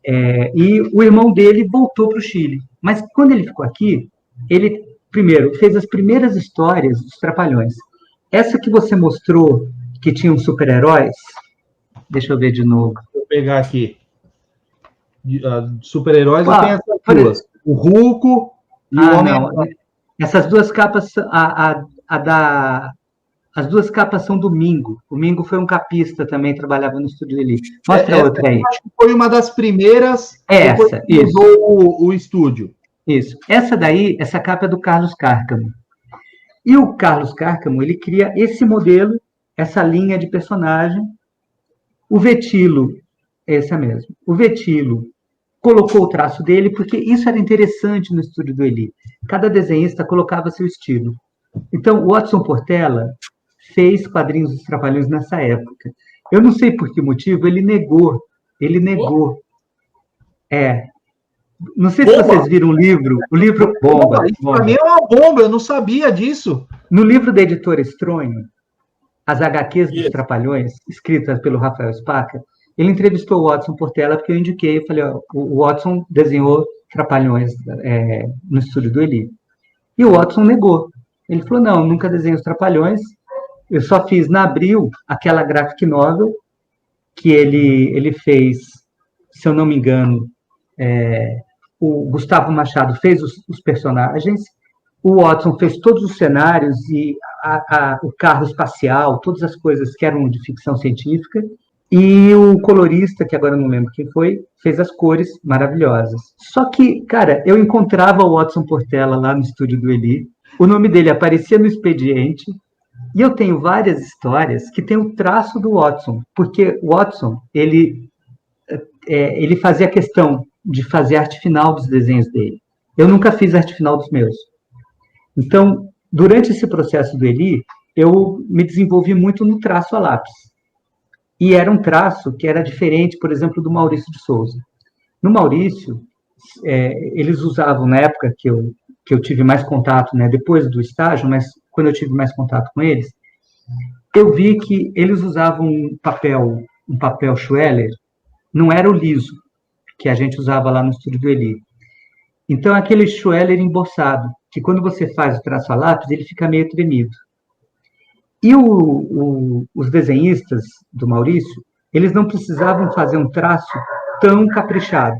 E o irmão dele voltou para o Chile. Mas, quando ele ficou aqui, ele, primeiro, fez as primeiras histórias dos Trapalhões. Essa que você mostrou, que tinha uns super-heróis, deixa eu ver de novo. Vou pegar aqui. Super-heróis, eu tenho essas duas. O Hulk e o Homem. Não. Essas duas capas, as duas capas são do Mingo. O Mingo foi um capista também, trabalhava no estúdio Eli. Mostra outra aí. Acho que foi uma das primeiras. Essa, isso. O estúdio. Isso. Essa capa é do Carlos Cárcamo. E o Carlos Cárcamo, ele cria esse modelo, essa linha de personagem. O Vetilo, essa mesmo. O Vetilo colocou o traço dele, porque isso era interessante no estúdio do Eli. Cada desenhista colocava seu estilo. Então, o Watson Portela fez quadrinhos dos Trapalhões nessa época. Eu não sei por que motivo, ele negou. Não sei se vocês viram o livro Bomba. Isso para mim é uma bomba, eu não sabia disso. No livro da editora Estronho, as HQs dos Trapalhões, escritas pelo Rafael Spaca, ele entrevistou o Watson Portela, porque eu indiquei, eu falei, o Watson desenhou Trapalhões no estúdio do Eli. E o Watson negou. Ele falou, não, nunca desenhei os Trapalhões, eu só fiz na Abril aquela graphic novel que ele fez, se eu não me engano, o Gustavo Machado fez os personagens, o Watson fez todos os cenários e o carro espacial, todas as coisas que eram de ficção científica, e o colorista, que agora eu não lembro quem foi, fez as cores maravilhosas. Só que, cara, eu encontrava o Watson Portela lá no estúdio do Eli, o nome dele aparecia no expediente, e eu tenho várias histórias que tem o traço do Watson, porque o Watson, ele fazia questão de fazer arte final dos desenhos dele. Eu nunca fiz arte final dos meus. Então, durante esse processo do Eli, eu me desenvolvi muito no traço a lápis. E era um traço que era diferente, por exemplo, do Maurício de Souza. No Maurício, eles usavam, na época que eu tive mais contato, né, depois do estágio, mas quando eu tive mais contato com eles, eu vi que eles usavam um papel Schweller, não era o liso, que a gente usava lá no estúdio do Eli. Então, aquele Schweller emboçado, que quando você faz o traço a lápis, ele fica meio tremido. E os desenhistas do Maurício, eles não precisavam fazer um traço tão caprichado,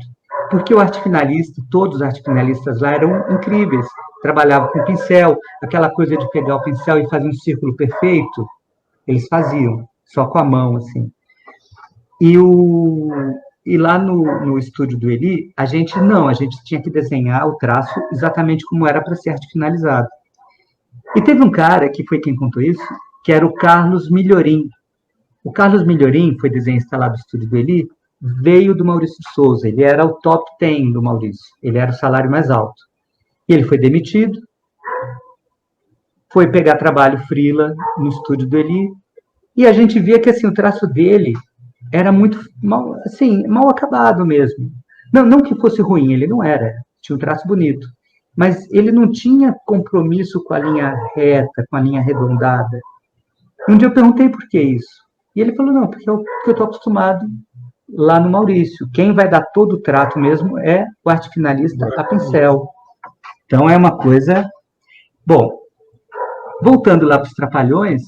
porque o arte finalista, todos os arte finalistas lá eram incríveis, trabalhavam com pincel, aquela coisa de pegar o pincel e fazer um círculo perfeito, eles faziam, só com a mão, assim. E lá no estúdio do Eli, a gente tinha que desenhar o traço exatamente como era para ser arte finalizado. E teve um cara, que foi quem contou isso, que era o Carlos Milhorim. O Carlos Milhorim foi desenhista lá do estúdio do Eli, veio do Maurício de Souza, ele era o top 10 do Maurício, ele era o salário mais alto. E ele foi demitido, foi pegar trabalho freela no estúdio do Eli, e a gente via que assim, o traço dele era muito mal, assim, mal acabado mesmo. Não que fosse ruim, ele não era, tinha um traço bonito, mas ele não tinha compromisso com a linha reta, com a linha arredondada. Um dia eu perguntei por que isso, e ele falou, não, porque eu estou acostumado lá no Maurício, quem vai dar todo o trato mesmo é o arte finalista a pincel. Então é uma coisa... Bom, voltando lá para os Trapalhões,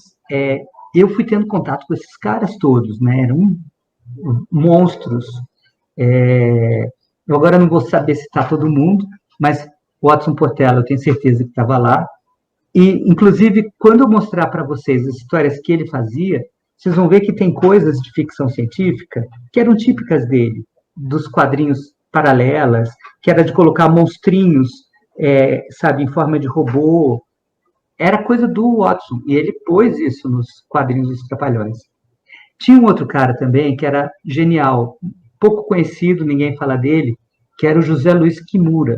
eu fui tendo contato com esses caras todos, né? Eram monstros. Eu agora não vou saber citar todo mundo, mas o Watson Portela, eu tenho certeza que estava lá. E, inclusive, quando eu mostrar para vocês as histórias que ele fazia, vocês vão ver que tem coisas de ficção científica que eram típicas dele, dos quadrinhos paralelas, que era de colocar monstrinhos, sabe, em forma de robô. Era coisa do Watson, e ele pôs isso nos quadrinhos dos Trapalhões. Tinha um outro cara também que era genial, pouco conhecido, ninguém fala dele, que era o José Luiz Kimura.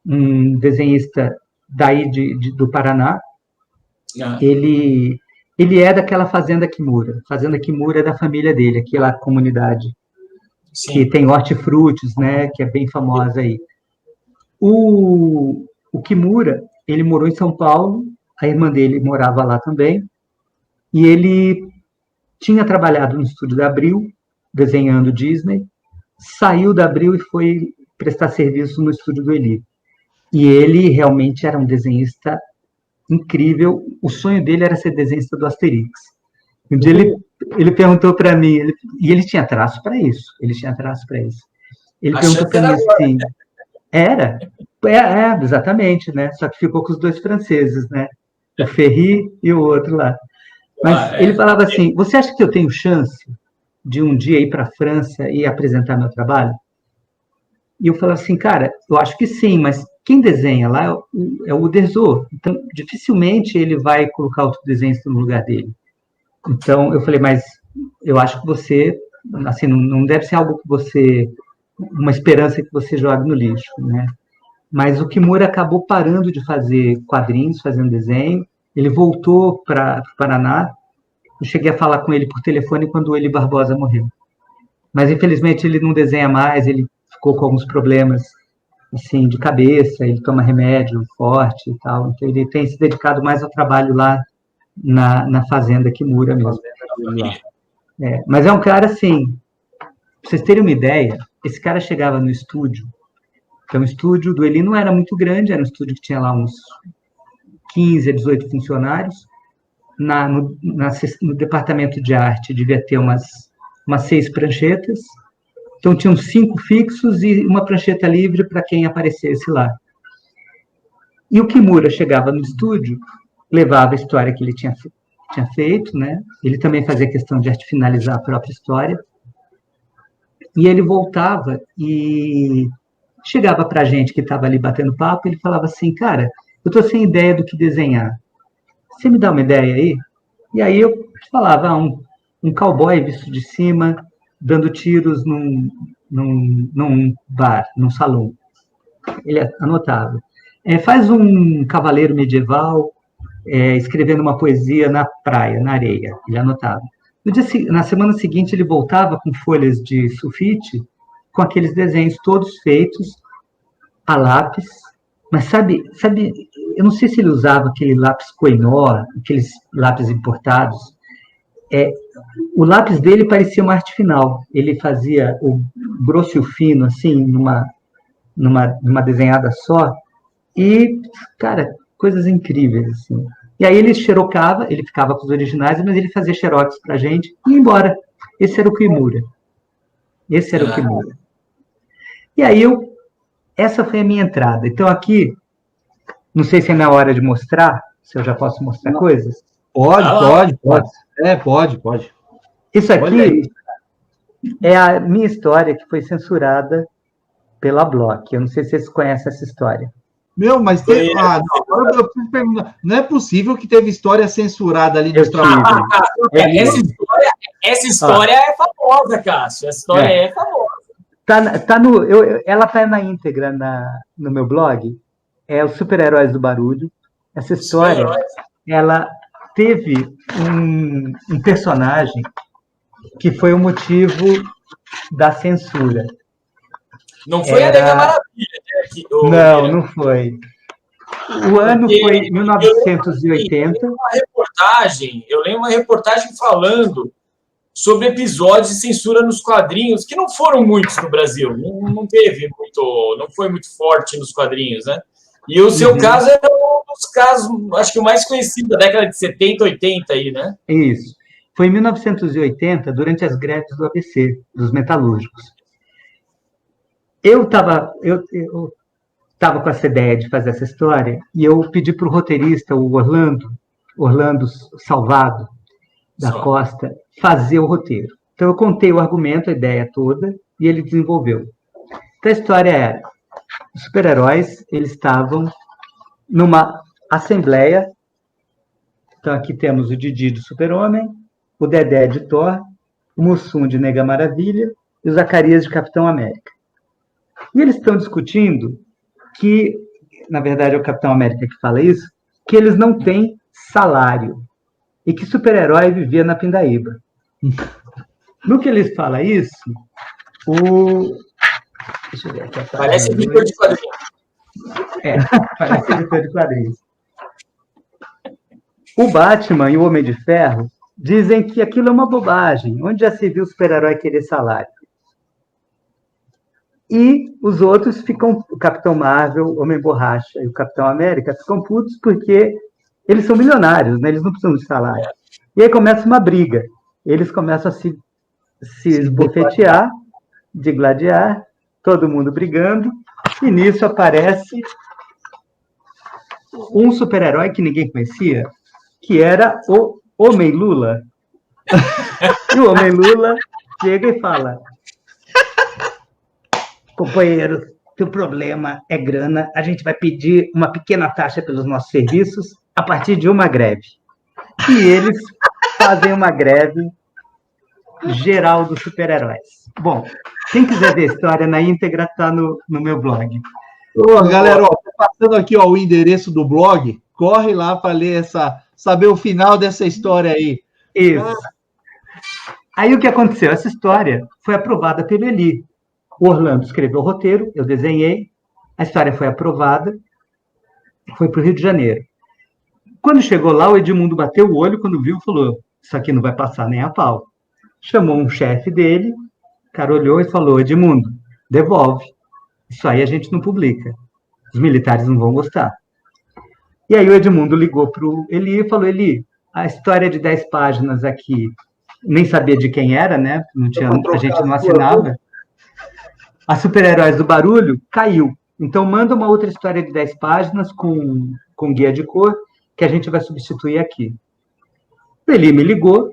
um desenhista daí do Paraná. Ele é daquela Fazenda Kimura. Fazenda Kimura é da família dele, aquela comunidade que tem hortifrutis, né, que é bem famosa aí. O Kimura, ele morou em São Paulo, a irmã dele morava lá também, e ele tinha trabalhado no estúdio da Abril, desenhando Disney, saiu da Abril e foi prestar serviço no estúdio do Eli. E ele realmente era um desenhista incrível. O sonho dele era ser desenhista do Asterix. Um dia ele perguntou para mim, e ele tinha traço para isso. Ele perguntou para mim assim, exatamente, né? Só que ficou com os dois franceses, né? O Ferry e o outro lá. Mas ele falava assim, você acha que eu tenho chance de um dia ir para a França e apresentar meu trabalho? E eu falava assim, cara, eu acho que sim, mas quem desenha lá é o Uderzo. Então, dificilmente ele vai colocar outro desenhista no lugar dele. Então, eu falei, mas eu acho que você, assim, não deve ser algo que você, uma esperança que você jogue no lixo, né? Mas o Kimura acabou parando de fazer quadrinhos, fazendo desenho. Ele voltou para o Paraná. Eu cheguei a falar com ele por telefone quando o Eli Barbosa morreu. Mas, infelizmente, ele não desenha mais, ele ficou com alguns problemas assim, de cabeça, ele toma remédio forte e tal. Então, ele tem se dedicado mais ao trabalho lá na Fazenda Kimura mesmo. Mas é um cara, assim, pra vocês terem uma ideia, esse cara chegava no estúdio, então o estúdio do Eli não era muito grande, era um estúdio que tinha lá uns 15 a 18 funcionários. No departamento de arte devia ter umas 6 pranchetas. Então, tinham 5 fixos e uma prancheta livre para quem aparecesse lá. E o Kimura chegava no estúdio, levava a história que ele tinha feito, né? Ele também fazia questão de finalizar a própria história. E ele voltava e chegava para a gente que estava ali batendo papo, ele falava assim, cara, eu estou sem ideia do que desenhar. Você me dá uma ideia aí? E aí eu falava, um cowboy visto de cima, dando tiros num bar, num salão. Ele anotava. Faz um cavaleiro medieval escrevendo uma poesia na praia, na areia. Ele anotava. Na semana seguinte, ele voltava com folhas de sulfite, com aqueles desenhos todos feitos a lápis. Mas sabe, eu não sei se ele usava aquele lápis Koh-i-Noor, aqueles lápis importados. O lápis dele parecia uma arte final. Ele fazia o grosso e o fino, assim, numa desenhada só. E, cara, coisas incríveis, assim. E aí ele xerocava, ele ficava com os originais, mas ele fazia xerox pra gente e ia embora. Esse era o Kimura. E aí essa foi a minha entrada. Então aqui, não sei se é na hora de mostrar, se eu já posso mostrar coisas. Pode. Pode. Isso aqui é a minha história que foi censurada pela Block. Eu não sei se vocês conhecem essa história. Mas tem. Agora eu preciso perguntar. Não é possível que teve história censurada ali dos trabalhos. Essa história é famosa, Cássio. Essa história é famosa. Ela está na íntegra no meu blog. É os Super-Heróis do Barulho. Essa história, ela teve um personagem que foi o motivo da censura. Não foi a Nega Maravilha, Não foi. O ano foi 1980. Eu lembro uma reportagem falando sobre episódios de censura nos quadrinhos, que não foram muitos no Brasil. Não foi muito forte nos quadrinhos, né? E o seu caso era um dos casos, acho que o mais conhecido da década de 70, 80 aí, né? Isso. Foi em 1980, durante as greves do ABC, dos metalúrgicos. Eu estava com essa ideia de fazer essa história e eu pedi para o roteirista, o Orlando Salvado, da Costa, fazer o roteiro. Então, eu contei o argumento, a ideia toda, e ele desenvolveu. Então, a história era, os super-heróis, eles estavam numa assembleia. Então, aqui temos o Didi do Super-Homem, o Dedé de Thor, o Mussum de Nega Maravilha e o Zacarias de Capitão América. E eles estão discutindo que na verdade é o Capitão América que fala isso, que eles não têm salário. E que super-herói vivia na pindaíba. No que eles falam isso, deixa eu ver aqui. Parece editor de quadrinhos. Parece editor de quadrinhos. O Batman e o Homem de Ferro dizem que aquilo é uma bobagem. Onde já se viu o super-herói querer salário? E os outros ficam, o Capitão Marvel, o Homem Borracha e o Capitão América, ficam putos porque eles são milionários, né? Eles não precisam de salário. E aí começa uma briga. Eles começam a se esbofetear, de gladiar, todo mundo brigando, e nisso aparece um super-herói que ninguém conhecia, que era o Homem-Lula. E o Homem-Lula chega e fala: companheiro, teu problema é grana, a gente vai pedir uma pequena taxa pelos nossos serviços a partir de uma greve. E eles fazem uma greve geral dos super-heróis. Bom, quem quiser ver a história na íntegra, está no meu blog. Galera, tô passando aqui o endereço do blog, corre lá para ler saber o final dessa história aí. Isso. Aí o que aconteceu? Essa história foi aprovada pelo Eli. O Orlando escreveu o roteiro, eu desenhei, a história foi aprovada, foi para o Rio de Janeiro. Quando chegou lá, o Edmundo bateu o olho, quando viu, falou: isso aqui não vai passar nem a pau. Chamou um chefe dele, o cara olhou e falou: Edmundo, devolve. Isso aí a gente não publica. Os militares não vão gostar. E aí o Edmundo ligou para o Eli e falou: Eli, a história de 10 páginas aqui, nem sabia de quem era, né? A gente não assinava. A Super-Heróis do Barulho caiu. Então manda uma outra história de 10 páginas com guia de cor, que a gente vai substituir aqui. O Eli me ligou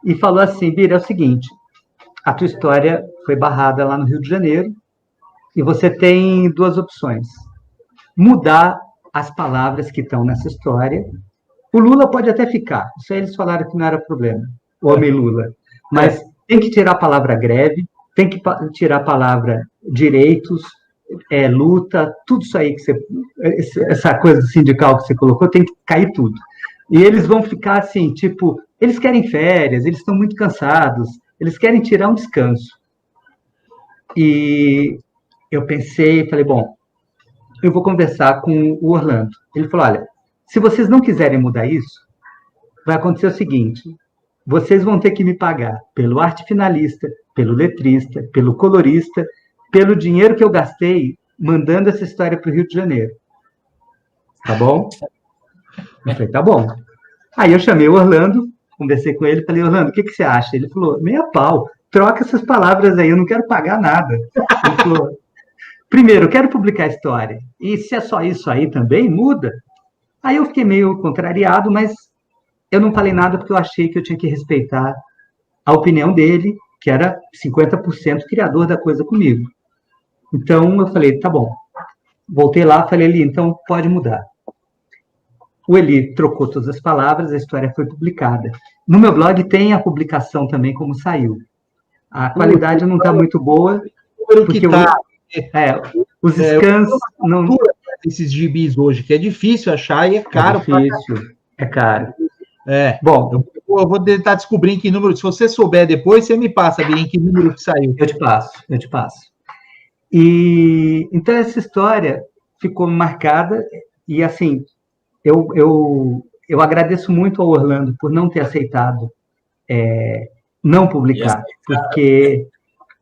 e falou assim: Bira, é o seguinte, a tua história foi barrada lá no Rio de Janeiro e você tem 2 opções. Mudar as palavras que estão nessa história. O Lula pode até ficar, isso aí eles falaram que não era problema, o Homem Lula. Mas tem que tirar a palavra greve, tem que tirar a palavra direitos, luta, tudo isso aí que essa coisa sindical que você colocou, tem que cair tudo. E eles vão ficar assim, tipo, eles querem férias, eles estão muito cansados, eles querem tirar um descanso. E eu pensei, falei, bom, eu vou conversar com o Orlando. Ele falou: olha, se vocês não quiserem mudar isso, vai acontecer o seguinte: vocês vão ter que me pagar pelo arte finalista, pelo letrista, pelo colorista, pelo dinheiro que eu gastei mandando essa história para o Rio de Janeiro. Tá bom? Eu falei: tá bom. Aí eu chamei o Orlando, conversei com ele, falei: Orlando, o que você acha? Ele falou: meia pau, troca essas palavras aí, eu não quero pagar nada. Ele falou: primeiro, eu quero publicar a história, e se é só isso aí também, muda. Aí eu fiquei meio contrariado, mas eu não falei nada porque eu achei que eu tinha que respeitar a opinião dele, que era 50% criador da coisa comigo. Então eu falei: tá bom. Voltei lá, falei: Eli, então pode mudar. O Eli trocou todas as palavras, a história foi publicada. No meu blog tem a publicação também, como saiu. A qualidade não está muito boa, porque os scans não... Esses gibis hoje, que é difícil achar e é caro. É caro. Bom, eu vou tentar descobrir em que número. Se você souber depois, você me passa, em que número que saiu. Eu te passo. E então essa história ficou marcada e assim, eu agradeço muito ao Orlando por não ter aceitado não publicar, porque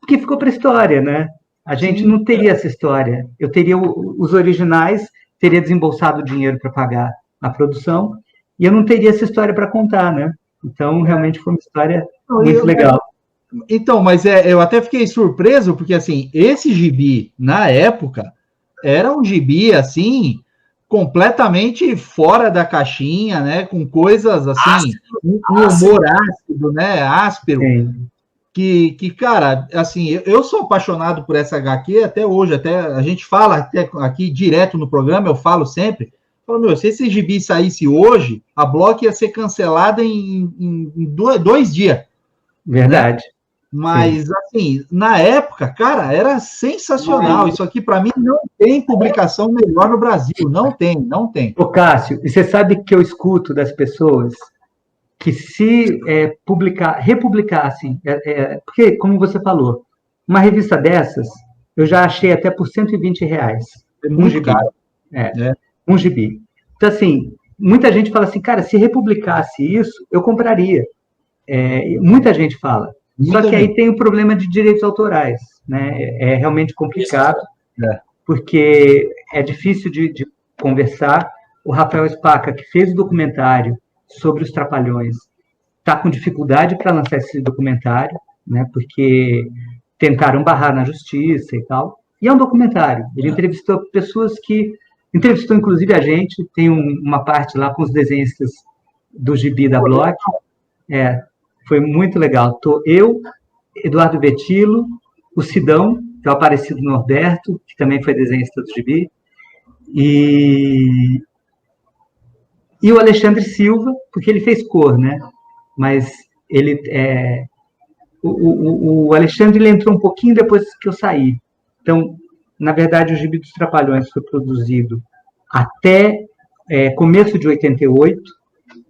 ficou para a história, né? A gente não teria essa história. Eu teria os originais, teria desembolsado dinheiro para pagar a produção, e eu não teria essa história para contar, né? Então, realmente foi uma história muito legal. Então, mas eu até fiquei surpreso, porque, assim, esse gibi, na época, era um gibi, assim, completamente fora da caixinha, né? Com coisas, assim, um humor ácido, né? Áspero. Sim. Que, cara, assim, eu sou apaixonado por essa HQ até hoje, até a gente fala até aqui direto no programa, eu falo sempre, se esse gibi saísse hoje, a Block ia ser cancelada em 2 dias. Verdade. Mas, assim, na época, cara, era sensacional. Isso aqui, para mim, não tem publicação melhor no Brasil. Não tem, não tem. Ô, Cássio, e você sabe que eu escuto das pessoas que se republicassem, porque, como você falou, uma revista dessas, eu já achei até por R$ 120. É muito gibi. caro. Um gibi. Então, assim, muita gente fala assim, cara, se republicasse isso, eu compraria. Muita gente fala. Só que aí tem o problema de direitos autorais, né? É realmente complicado, porque é difícil de conversar. O Rafael Spaca, que fez o documentário sobre os Trapalhões, está com dificuldade para lançar esse documentário, né? Porque tentaram barrar na justiça e tal. E é um documentário. Ele entrevistou pessoas que... Entrevistou, inclusive, a gente. Tem uma parte lá com os desenhistas do Gibi da Block. Foi muito legal. Eu, Eduardo Bettilo, o Sidão, que é o Aparecido Norberto, que também foi desenhista do Gibi, e o Alexandre Silva, porque ele fez cor, né? Mas ele o Alexandre ele entrou um pouquinho depois que eu saí. Então, na verdade, o Gibi dos Trapalhões foi produzido até começo de 88,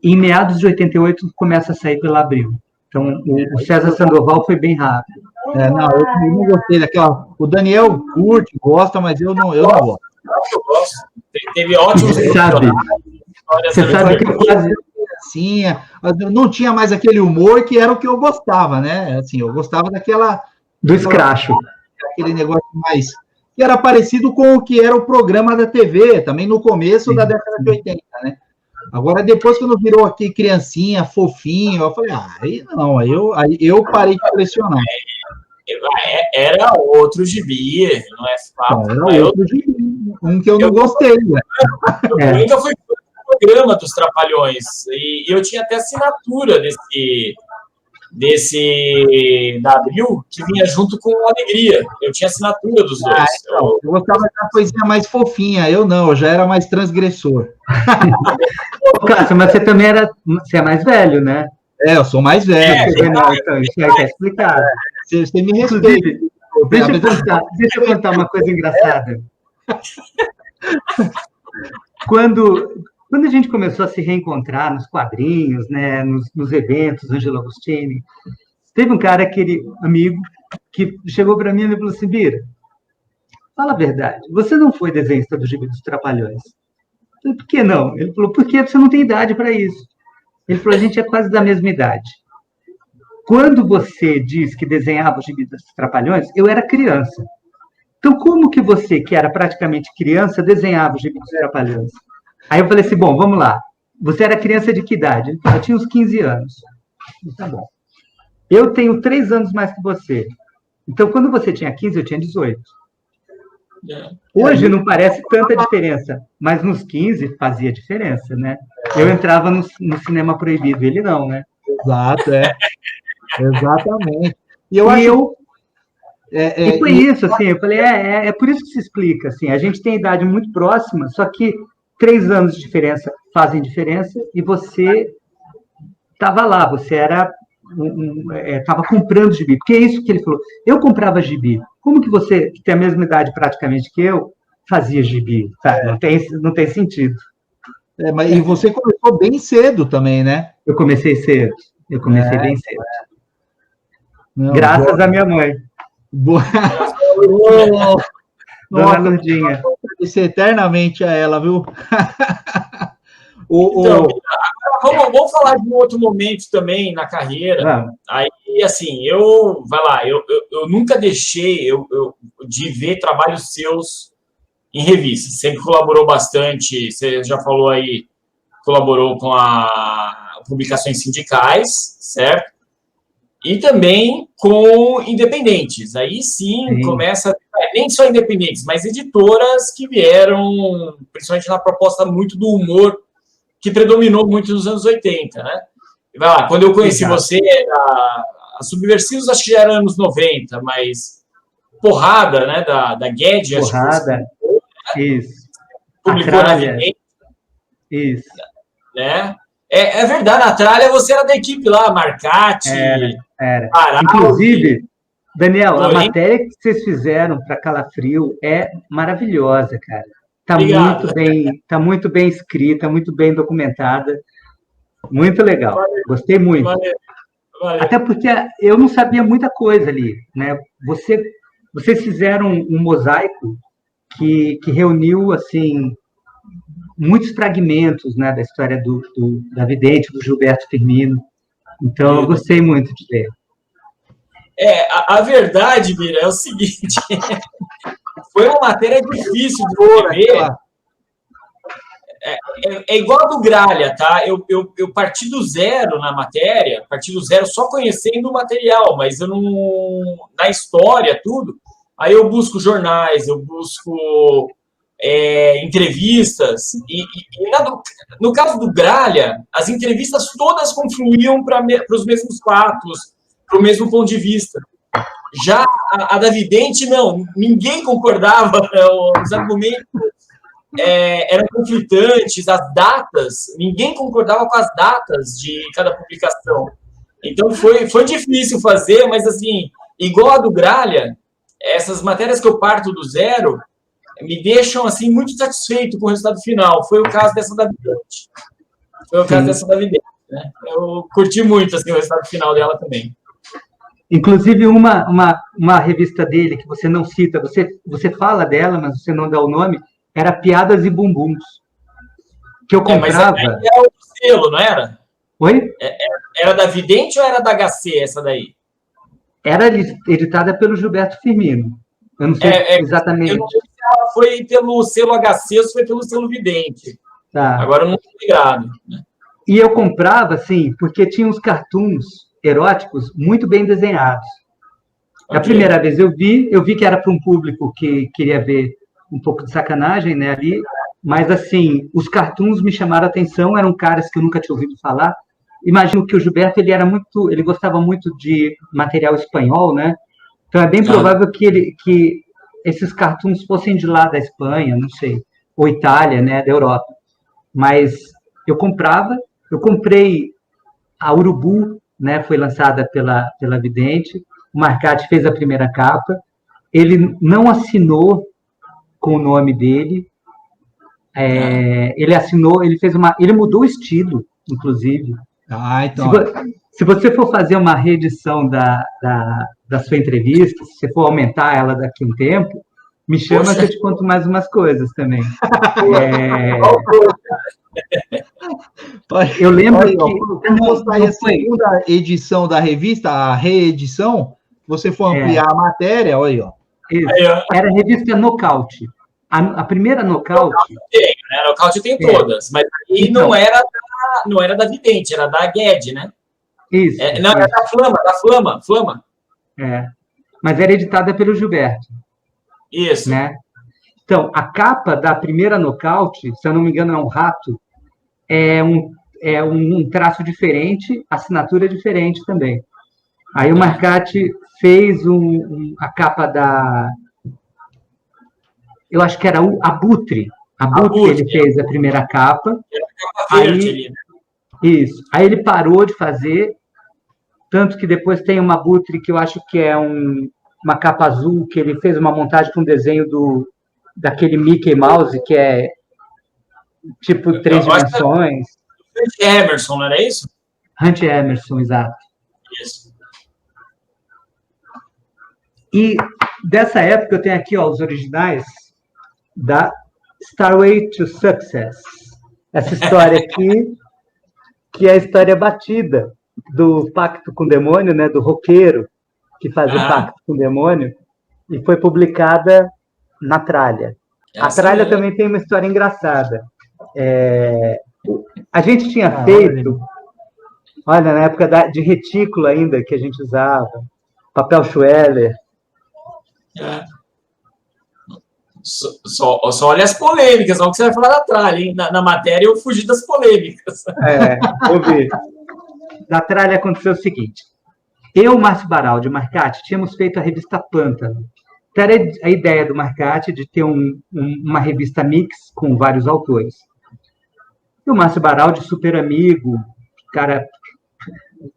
e em meados de 88 começa a sair pela Abril. Então, o César Sandoval foi bem rápido. Eu não gostei daquela... O Daniel curte, gosta, mas eu não gosto. Eu gosto. Teve ótimos... Você sabe que eu quase... Não tinha mais aquele humor que era o que eu gostava, né? Assim, eu gostava daquela... Do escracho. Aquele negócio mais... Que era parecido com o que era o programa da TV, também no começo da década de 80, né? Agora, depois, quando virou aqui criancinha, fofinho, eu falei, aí não, aí eu parei de colecionar. Era outro gibi, não é fato. Era outro gibi, um que eu não gostei. Né? Eu nunca fui no programa dos Trapalhões, e eu tinha até assinatura desse da Abril, que vinha junto com Alegria. Eu tinha assinatura dos dois. Eu gostava da coisinha mais fofinha, eu já era mais transgressor. Cássio, mas você também você é mais velho, né? Eu sou mais velho. Então, isso aí quer explicar. Você me respeita. Deixa eu contar uma coisa engraçada. Quando a gente começou a se reencontrar nos quadrinhos, né, nos eventos, Ângelo Agostini, teve um cara, aquele amigo, que chegou para mim e falou assim, Bira, fala a verdade, você não foi desenhista do Gibi dos Trapalhões? Eu falei, por que não? Ele falou, porque você não tem idade para isso. Ele falou, a gente é quase da mesma idade. Quando você diz que desenhava o Gibi dos Trapalhões, eu era criança. Então, como que você, que era praticamente criança, desenhava o Gibi dos Trapalhões? Aí eu falei assim, bom, vamos lá. Você era criança de que idade? Ele falou, eu tinha uns 15 anos. Tá bom. Eu tenho 3 anos mais que você. Então, quando você tinha 15, eu tinha 18. Hoje não parece tanta diferença, mas nos 15 fazia diferença, né? Eu entrava no cinema proibido, ele não, né? Exato, exatamente. E foi isso, assim, eu falei, é por isso que se explica, assim, a gente tem idade muito próxima, só que 3 anos de diferença fazem diferença, e você estava lá, você estava comprando gibi, porque é isso que ele falou, eu comprava gibi, como que você, que tem a mesma idade praticamente que eu, fazia gibi? Tá? Não tem sentido. E você começou bem cedo também, né? Eu comecei cedo, bem cedo. Graças à minha mãe. Dona Lourdinha. Vou agradecer eternamente a ela, viu? Então, vamos falar de um outro momento também na carreira. Aí, assim, eu nunca deixei de ver trabalhos seus em revista. Sempre colaborou bastante. Você já falou aí, colaborou com publicações sindicais, certo? E também com independentes. Aí sim. Começa, nem só independentes, mas editoras que vieram, principalmente na proposta muito do humor, que predominou muito nos anos 80, né? Vai lá, quando eu conheci você, a Subversivos acho que já era anos 90, mas Porrada, né, da Guedes. Porrada, isso. Publicou na Vidente. Isso. Né? É verdade, na Tralha você era da equipe lá, Marcati. Era. Pará, Inclusive, Daniel, a Porém- matéria que vocês fizeram para Calafrio é maravilhosa, cara. Obrigado. Tá muito bem escrita, muito bem documentada, muito legal. Gostei muito. Valeu, valeu. Até porque eu não sabia muita coisa ali, né? Vocês fizeram um mosaico que reuniu assim muitos fragmentos, né, da história da vidente, do Gilberto Firmino. Então, eu gostei muito de ler. A verdade, Mira, é o seguinte: foi uma matéria difícil de escrever. É igual a do Gralha, tá? Eu parti do zero na matéria, parti do zero só conhecendo o material, mas eu não. Na história, tudo. Aí eu busco jornais, eu busco entrevistas, no caso do Gralha, as entrevistas todas confluíam para os mesmos fatos, para o mesmo ponto de vista. Já a da vidente, não, ninguém concordava, os argumentos eram conflitantes, as datas, ninguém concordava com as datas de cada publicação. Então foi difícil fazer, mas assim, igual a do Gralha, essas matérias que eu parto do zero me deixam assim muito satisfeito com o resultado final. Foi o caso dessa da vidente. Né? Eu curti muito assim, o resultado final dela também. Inclusive, uma revista dele que você não cita, você fala dela, mas você não dá o nome, era Piadas e Bumbuns. Que eu comprava. Mas era o selo, não era? Oi? Era da Vidente ou era da HC, essa daí? Era editada pelo Gilberto Firmino. Eu não sei exatamente. Eu não sei se ela foi pelo selo HC ou se foi pelo selo Vidente. Tá. Agora eu não estou ligado. Né? E eu comprava, assim, porque tinha uns cartoons eróticos muito bem desenhados. Okay. A primeira vez eu vi que era para um público que queria ver um pouco de sacanagem, né, ali, mas, assim, os cartoons me chamaram a atenção, eram caras que eu nunca tinha ouvido falar. Imagino que o Gilberto, ele gostava muito de material espanhol, né, então é bem provável que esses cartoons fossem de lá da Espanha, não sei, ou Itália, né, da Europa. Mas eu comprei a Urubu, né, foi lançada pela Vidente, o Marcati fez a primeira capa, ele não assinou com o nome dele, ele mudou o estilo, inclusive. Então. Se você for fazer uma reedição da sua entrevista, se você for aumentar ela daqui a um tempo, me chama que eu te conto mais umas coisas também. Eu lembro que... Quando mostrar a segunda edição da revista, a reedição, você for ampliar a matéria, olha aí, ó. Isso. Era a revista Nocaute. A primeira Nocaute... Nocaute tem todas, mas aí então, não era da Vidente, era da Gued, né? Isso. Não, era da Flama. Mas era editada pelo Gilberto. Isso. Né? Então, a capa da primeira Nocaute, se eu não me engano, é um rato, é um traço diferente, assinatura diferente também. Aí o Marcati fez a capa da... Eu acho que era o Abutre. Ele fez a primeira capa. Aí, isso. Aí ele parou de fazer, tanto que depois tem uma Abutre que eu acho que é uma capa azul, que ele fez uma montagem com um desenho daquele Mickey Mouse, que é tipo 3 dimensões. Hunt Emerson, não era isso? Hunt Emerson, exato. Isso. E dessa época eu tenho aqui os originais da Starway to Success. Essa história aqui, que é a história batida do Pacto com o Demônio, né, do roqueiro que faz o Pacto com o Demônio, e foi publicada na Tralha. A Tralha também tem uma história engraçada. A gente tinha feito, olha, na época de retículo ainda, que a gente usava, papel Schweller. Só olha as polêmicas, olha o que você vai falar da Tralha, hein? Na matéria eu fugi das polêmicas. Vou ver. Na Tralha aconteceu o seguinte: eu, Márcio Baraldi e o Marcati tínhamos feito a revista Pântano. Então, era a ideia do Marcati de ter uma revista mix com vários autores. E o Márcio Baraldi, super amigo, cara,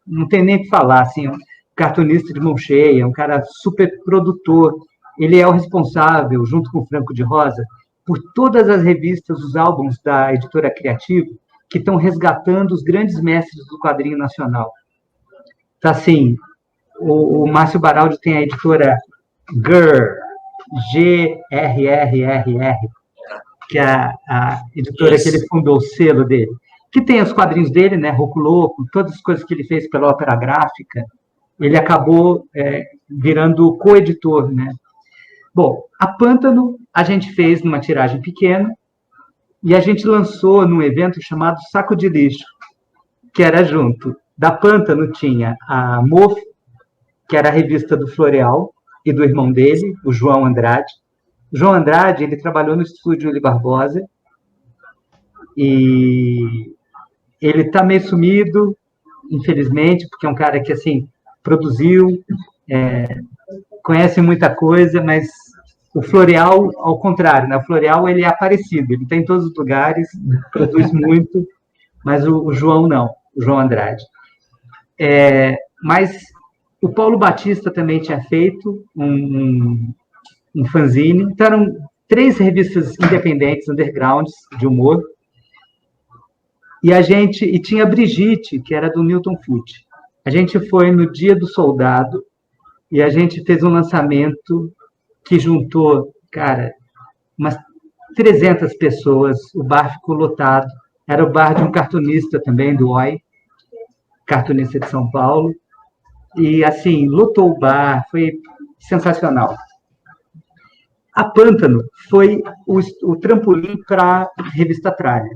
não tem nem o que falar, assim, cartunista de mão cheia, um cara super produtor. Ele é o responsável, junto com o Franco de Rosa, por todas as revistas, os álbuns da Editora Criativa, que estão resgatando os grandes mestres do quadrinho nacional. Então, assim, o Márcio Baraldi tem a editora GRRRR, que é a editora que ele fundou, o selo dele, que tem os quadrinhos dele, né, Roco Louco, todas as coisas que ele fez pela Ópera Gráfica. Ele acabou virando coeditor, né? Bom, a Pântano a gente fez numa tiragem pequena e a gente lançou num evento chamado Saco de Lixo, que era junto. Da Pântano tinha a Mofo, que era a revista do Floreal e do irmão dele, o João Andrade. O João Andrade, ele trabalhou no estúdio Uli Barbosa e ele está meio sumido, infelizmente, porque é um cara que, assim, produziu, conhece muita coisa, mas o Floreal, ao contrário, né? O Floreal, ele é aparecido, ele está em todos os lugares, produz muito, mas o João não, o João Andrade. Mas o Paulo Batista também tinha feito um fanzine, então eram 3 revistas independentes, undergrounds, de humor, e tinha a Brigitte, que era do Newton Foote. A gente foi no Dia do Soldado e a gente fez um lançamento que juntou, cara, umas 300 pessoas, o bar ficou lotado, era o bar de um cartunista também, do OI, cartunista de São Paulo, e assim, lotou o bar, foi sensacional. A Pântano foi o trampolim para a revista Tralha.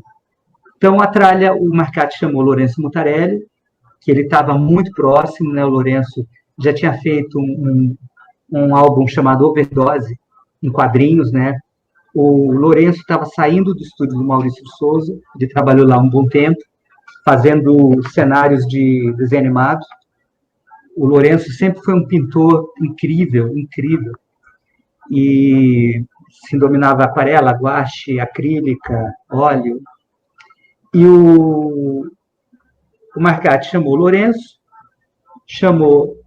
Então, a Tralha, o Marcati chamou Lourenço Mutarelli, que ele estava muito próximo, né? O Lourenço já tinha feito um álbum chamado Overdose, em quadrinhos, né? O Lourenço estava saindo do estúdio do Maurício de Souza, ele trabalhou lá um bom tempo, fazendo cenários de desenho animado. O Lourenço sempre foi um pintor incrível, incrível. E se dominava aquarela, guache, acrílica, óleo. E o Marcati chamou o Lourenço, chamou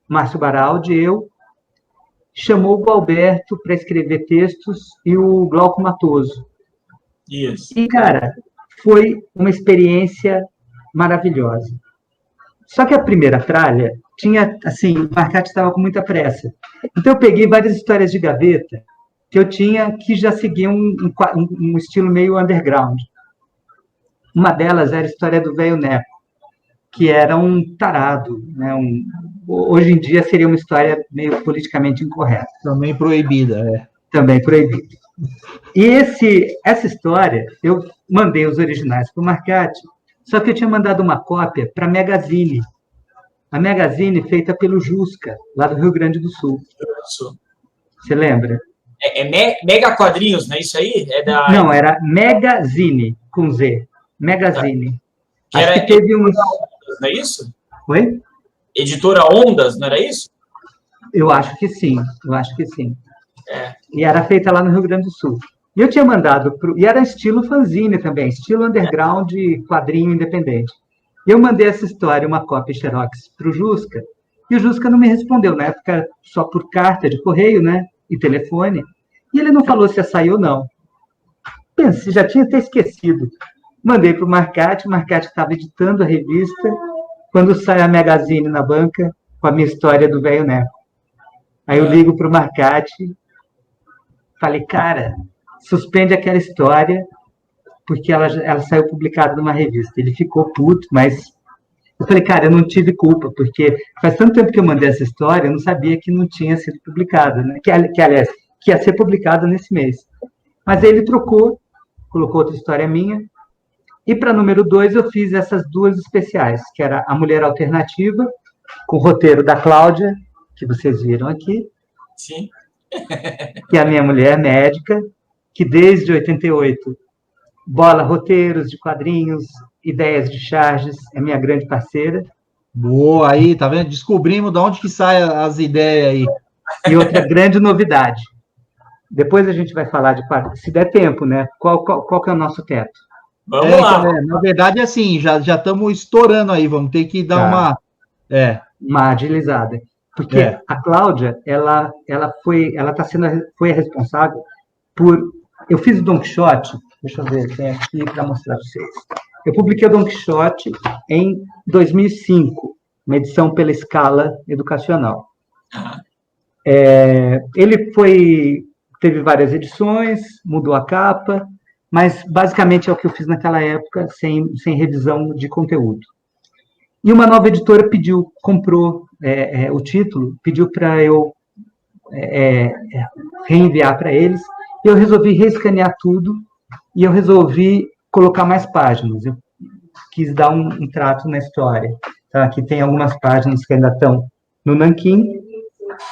Márcio Baraldi, eu, chamou o Gualberto para escrever textos e o Glauco Matoso. Isso. E, cara, foi uma experiência maravilhosa. Só que a primeira Tralha tinha, assim, o Marcati estava com muita pressa. Então, eu peguei várias histórias de gaveta que eu tinha que já seguiam um estilo meio underground. Uma delas era a história do Velho Neco, que era um tarado, né? Hoje em dia seria uma história meio politicamente incorreta. Também proibida, Também proibida. E essa história, eu mandei os originais para o Marcati, só que eu tinha mandado uma cópia para a Magazine. A Magazine feita pelo Jusca, lá do Rio Grande do Sul. Você lembra? Mega Quadrinhos, não é isso aí? Não, era Magazine, com Z. Magazine. Tá. Acho que teve uns... Não é isso? Oi? Editora Ondas, não era isso? Eu acho que sim, E era feita lá no Rio Grande do Sul. E eu tinha mandado, e era estilo fanzine também, estilo underground, quadrinho independente. E eu mandei essa história, uma cópia xerox, para o Jusca, e o Jusca não me respondeu, na época só por carta de correio, né, e telefone, e ele não falou se ia sair ou não. Pensei, já tinha até esquecido. Mandei para o Marcati estava editando a revista, quando sai a Magazine na banca, com a minha história do Velho Neco. Aí eu ligo para o Marcati, falei, cara, suspende aquela história, porque ela saiu publicada numa revista. Ele ficou puto, mas eu falei, cara, eu não tive culpa, porque faz tanto tempo que eu mandei essa história, eu não sabia que não tinha sido publicada, né? Aliás, que ia ser publicada nesse mês. Mas aí ele trocou, colocou outra história minha, e para número 2 eu fiz essas 2 especiais, que era A Mulher Alternativa, com o roteiro da Cláudia, que vocês viram aqui. Sim. Que é a minha mulher médica, que desde 88 bola roteiros de quadrinhos, ideias de charges, é minha grande parceira. Boa, aí, tá vendo? Descobrimos de onde que saem as ideias aí. E outra grande novidade. Depois a gente vai falar de quadrinhos, se der tempo, né? Qual que é o nosso teto? Vamos lá. Então, na verdade, assim, já estamos estourando aí, vamos ter que dar uma... uma agilizada. Porque a Cláudia, ela foi a responsável por... Eu fiz o Don Quixote, deixa eu ver, tem aqui para mostrar para vocês. Eu publiquei o Don Quixote em 2005, uma edição pela Scala Educacional. Ele teve várias edições, mudou a capa, mas basicamente é o que eu fiz naquela época, sem revisão de conteúdo. E uma nova editora comprou o título, pediu para eu reenviar para eles, e eu resolvi reescanear tudo, e eu resolvi colocar mais páginas. Eu quis dar um trato na história. Então, aqui tem algumas páginas que ainda estão no nanquim,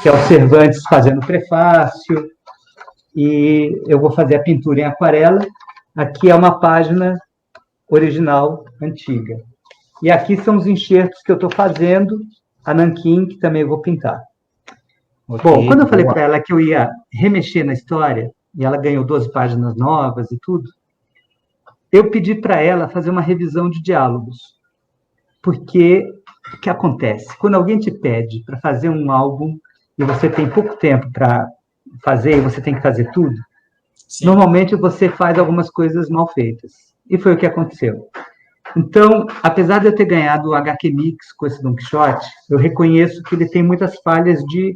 que é o Cervantes fazendo prefácio, e eu vou fazer a pintura em aquarela. Aqui é uma página original, antiga. E aqui são os enxertos que eu estou fazendo, a nanquim, que também eu vou pintar. Okay, bom, quando eu falei para ela que eu ia remexer na história, e ela ganhou 12 páginas novas e tudo, eu pedi para ela fazer uma revisão de diálogos. Porque o que acontece? Quando alguém te pede para fazer um álbum, e você tem pouco tempo para fazer, e você tem que fazer tudo, sim, normalmente você faz algumas coisas mal feitas. E foi o que aconteceu. Então, apesar de eu ter ganhado o HQ Mix com esse Don Quixote, eu reconheço que ele tem muitas falhas de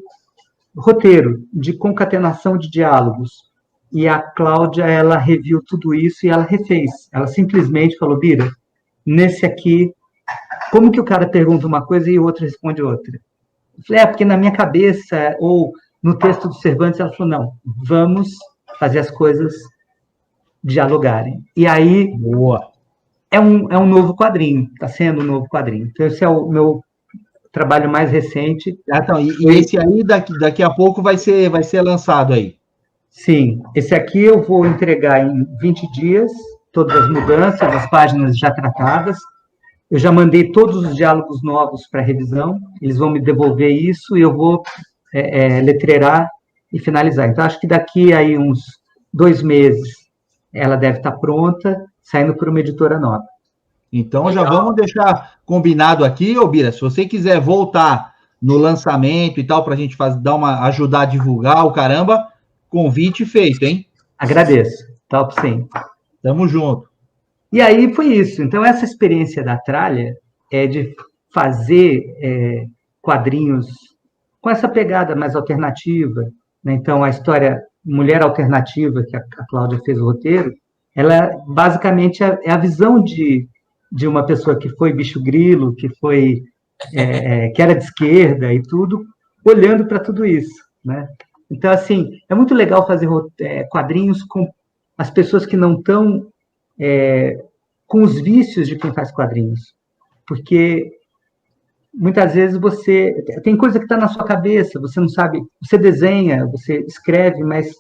roteiro, de concatenação de diálogos. E a Cláudia, ela reviu tudo isso e ela refez. Ela simplesmente falou, Bira, nesse aqui, como que o cara pergunta uma coisa e o outro responde outra? Eu falei, porque na minha cabeça, ou no texto do Cervantes, ela falou, não, vamos fazer as coisas dialogarem. E aí, é um novo quadrinho, está sendo um novo quadrinho. Então, esse é o meu trabalho mais recente. Então, e esse aí, daqui a pouco, vai ser lançado aí? Sim, esse aqui eu vou entregar em 20 dias, todas as mudanças, as páginas já tratadas. Eu já mandei todos os diálogos novos para revisão, eles vão me devolver isso e eu vou letreirar e finalizar. Então, acho que daqui aí uns 2 meses ela deve estar pronta, saindo para uma editora nova. Então, legal, já vamos deixar combinado aqui, Bira, se você quiser voltar no lançamento e tal, para a gente ajudar a divulgar o caramba, convite feito, hein? Agradeço. Top, sim. Tamo junto. E aí foi isso. Então, essa experiência da Tralha é de fazer quadrinhos com essa pegada mais alternativa, né? Então, a história Mulher Alternativa, que a Cláudia fez o roteiro, ela basicamente é a visão de uma pessoa que foi bicho grilo, que era de esquerda e tudo, olhando para tudo isso, né? Então, assim, é muito legal fazer quadrinhos com as pessoas que não estão com os vícios de quem faz quadrinhos. Porque muitas vezes você... Tem coisa que está na sua cabeça, você não sabe... Você desenha, você escreve, mas,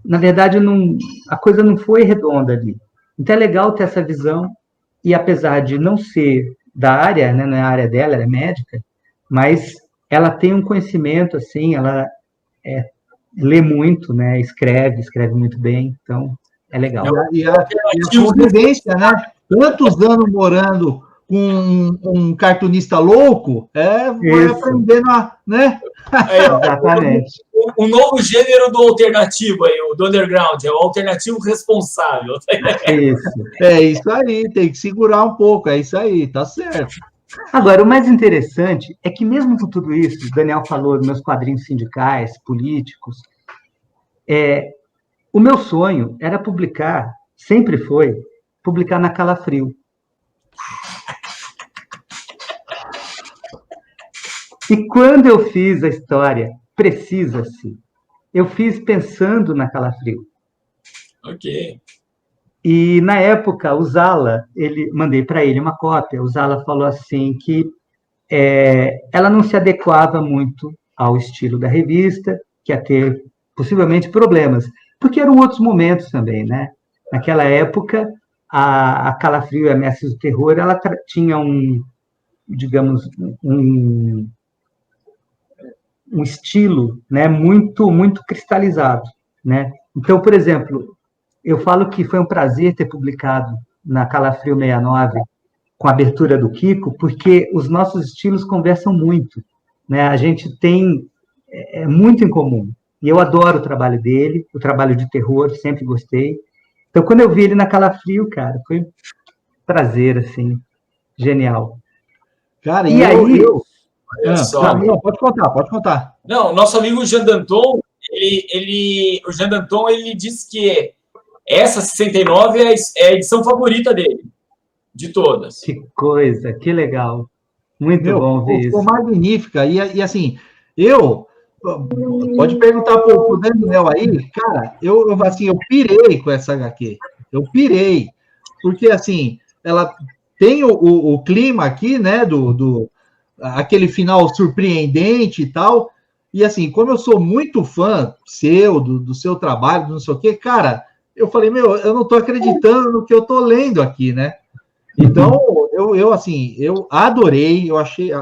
na verdade, a coisa não foi redonda ali. Então, é legal ter essa visão, e apesar de não ser da área, né, não é a área dela, ela é médica, mas ela tem um conhecimento, assim, ela lê muito, né? Escreve muito bem, então é legal. E a convivência, né? Tantos anos morando com um cartunista louco, vai aprendendo a, né? Exatamente. Um novo gênero do alternativo aí, do underground, é o alternativo responsável. É isso aí, tem que segurar um pouco, é isso aí, tá certo. Agora, o mais interessante é que mesmo com tudo isso, o Daniel falou dos meus quadrinhos sindicais, políticos, o meu sonho era publicar, sempre foi, publicar na Calafrio. E quando eu fiz a história Precisa-se, eu fiz pensando na Calafrio. Ok. E, na época, o Zala, mandei para ele uma cópia, o Zala falou assim que ela não se adequava muito ao estilo da revista, que ia ter, possivelmente, problemas, porque eram outros momentos também, né? Naquela época, a Calafrio e a Ameaças do Terror, ela tinha digamos, um estilo, né, muito, muito cristalizado, né? Então, por exemplo, eu falo que foi um prazer ter publicado na Calafrio 69 com a abertura do Kiko, porque os nossos estilos conversam muito. né? A gente tem muito em comum. E eu adoro o trabalho dele, o trabalho de terror, sempre gostei. Então, quando eu vi ele na Calafrio, cara, foi um prazer, assim, genial. Cara, E aí... Não, pode contar. Não, nosso amigo Jean Danton, o Jean Danton, ele disse que essa 69 é a edição favorita dele, de todas. Que coisa, que legal. Muito bom ver isso. Ficou magnífica. E assim, pode perguntar pro Daniel aí, cara, eu pirei com essa HQ. Eu pirei. Porque, assim, ela tem o clima aqui, né, aquele final surpreendente e tal. E, assim, como eu sou muito fã do seu trabalho, do não sei o quê, cara, eu falei, eu não tô acreditando no que eu tô lendo aqui, né? Então, eu adorei,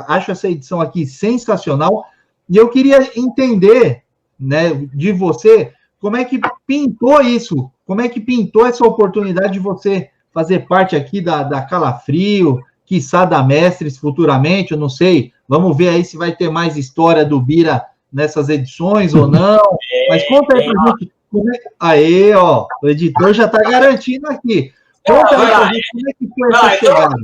acho essa edição aqui sensacional, e eu queria entender, né, de você, como é que pintou isso, como é que pintou essa oportunidade de você fazer parte aqui da Calafrio, quiçá da Mestres futuramente, eu não sei, vamos ver aí se vai ter mais história do Bira nessas edições ou não, mas conta aí pra gente, aí, ó, o editor já tá garantindo aqui. Conta aí pra gente como é que foi essa chegada.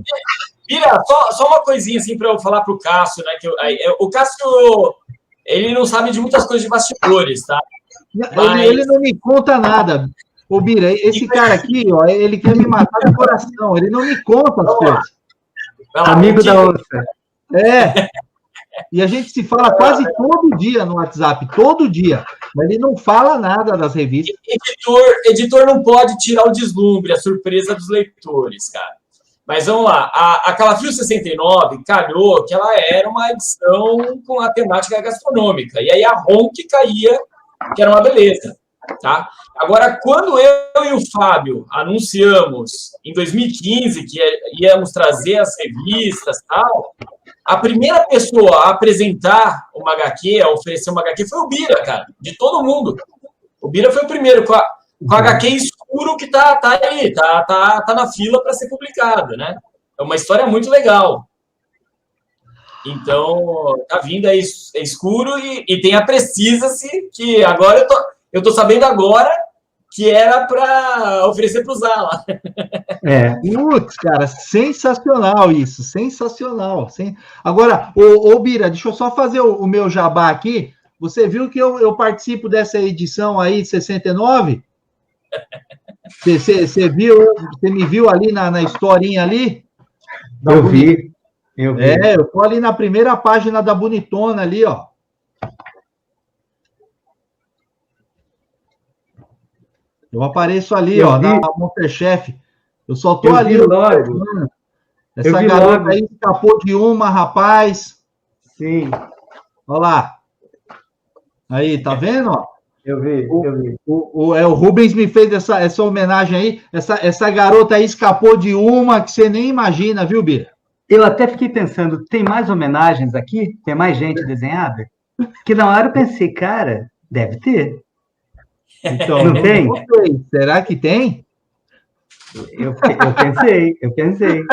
Bira, só uma coisinha assim para eu falar pro Cássio, né? O Cássio, ele não sabe de muitas coisas de bastidores, tá? Ele não me conta nada. Ô, Bira, esse cara aqui, ó, ele quer me matar do coração, ele não me conta as coisas. Amigo da onça. E a gente se fala quase todo dia no WhatsApp, todo dia. Mas ele não fala nada das revistas. Editor não pode tirar o deslumbre, a surpresa dos leitores, cara. Mas vamos lá. A Calafrio 69 calhou que ela era uma edição com a temática gastronômica. E aí a ROM que caía, que era uma beleza. Tá? Agora, quando eu e o Fábio anunciamos em 2015 que íamos trazer as revistas e tal, a primeira pessoa a apresentar uma HQ, a oferecer uma HQ, foi o Bira, cara, de todo mundo. O Bira foi o primeiro, com a HQ escuro que tá aí, tá na fila para ser publicado, né? É uma história muito legal. Então, tá vindo aí escuro e tem a Precisa-se, que agora eu tô sabendo agora que era para oferecer para o Zala. Putz, cara, sensacional isso, sensacional. Agora, ô Bira, deixa eu só fazer o meu jabá aqui. Você viu que eu participo dessa edição aí, 69? Você me viu ali na historinha ali? Eu vi. Eu tô ali na primeira página da Bonitona ali, ó. Eu apareço ali, ó, na Masterchef. Eu só tô ali. Logo. Essa garota aí escapou de uma, rapaz. Sim. Olha lá. Aí, tá vendo? Ó? Eu vi. O Rubens me fez essa homenagem aí. Essa garota aí escapou de uma que você nem imagina, viu, Bira? Eu até fiquei pensando, tem mais homenagens aqui? Tem mais gente desenhada? Que na hora eu pensei, cara, deve ter. Então, não tem? Sei. Será que tem? Eu pensei.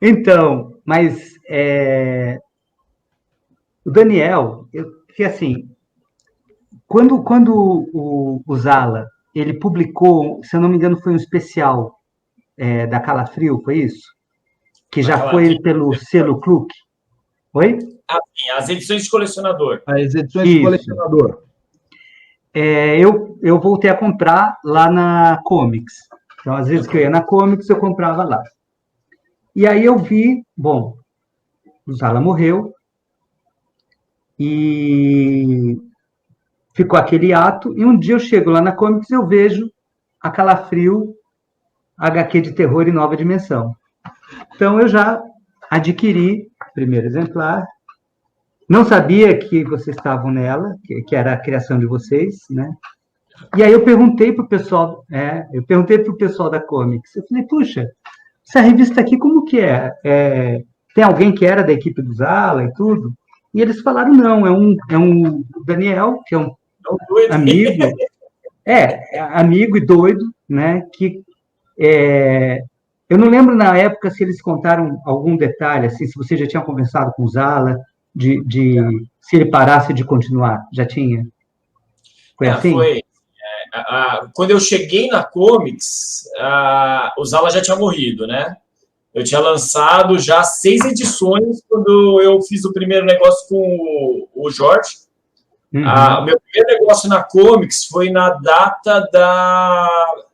Então, mas o Daniel, que assim, quando o Zala, ele publicou, se eu não me engano, foi um especial da Calafrio, foi isso? Que já foi pelo selo Cluck. Oi? Sim, as edições de colecionador. As edições de colecionador. Eu voltei a comprar lá na Comics. Então, às vezes que eu ia na Comics, eu comprava lá. E aí eu vi, bom, o Zala morreu e ficou aquele ato, e um dia eu chego lá na Comics e eu vejo a Calafrio HQ de terror em nova dimensão. Então, eu já adquiri o primeiro exemplar. Não sabia que vocês estavam nela, que era a criação de vocês, né? E aí eu perguntei para o pessoal, da Comics, eu falei, puxa, essa revista aqui como que é? Tem alguém que era da equipe do Zala e tudo? E eles falaram, não, é um Daniel, que é um amigo, amigo e doido, né? Que Eu não lembro na época se eles contaram algum detalhe, assim, se você já tinha conversado com o Zala, se ele parasse de continuar. Já tinha? Foi assim? Foi. Quando eu cheguei na Comics, o Zala já tinha morrido, né? Eu tinha lançado já 6 edições quando eu fiz o primeiro negócio com o Jorge. O meu primeiro negócio na Comics foi na data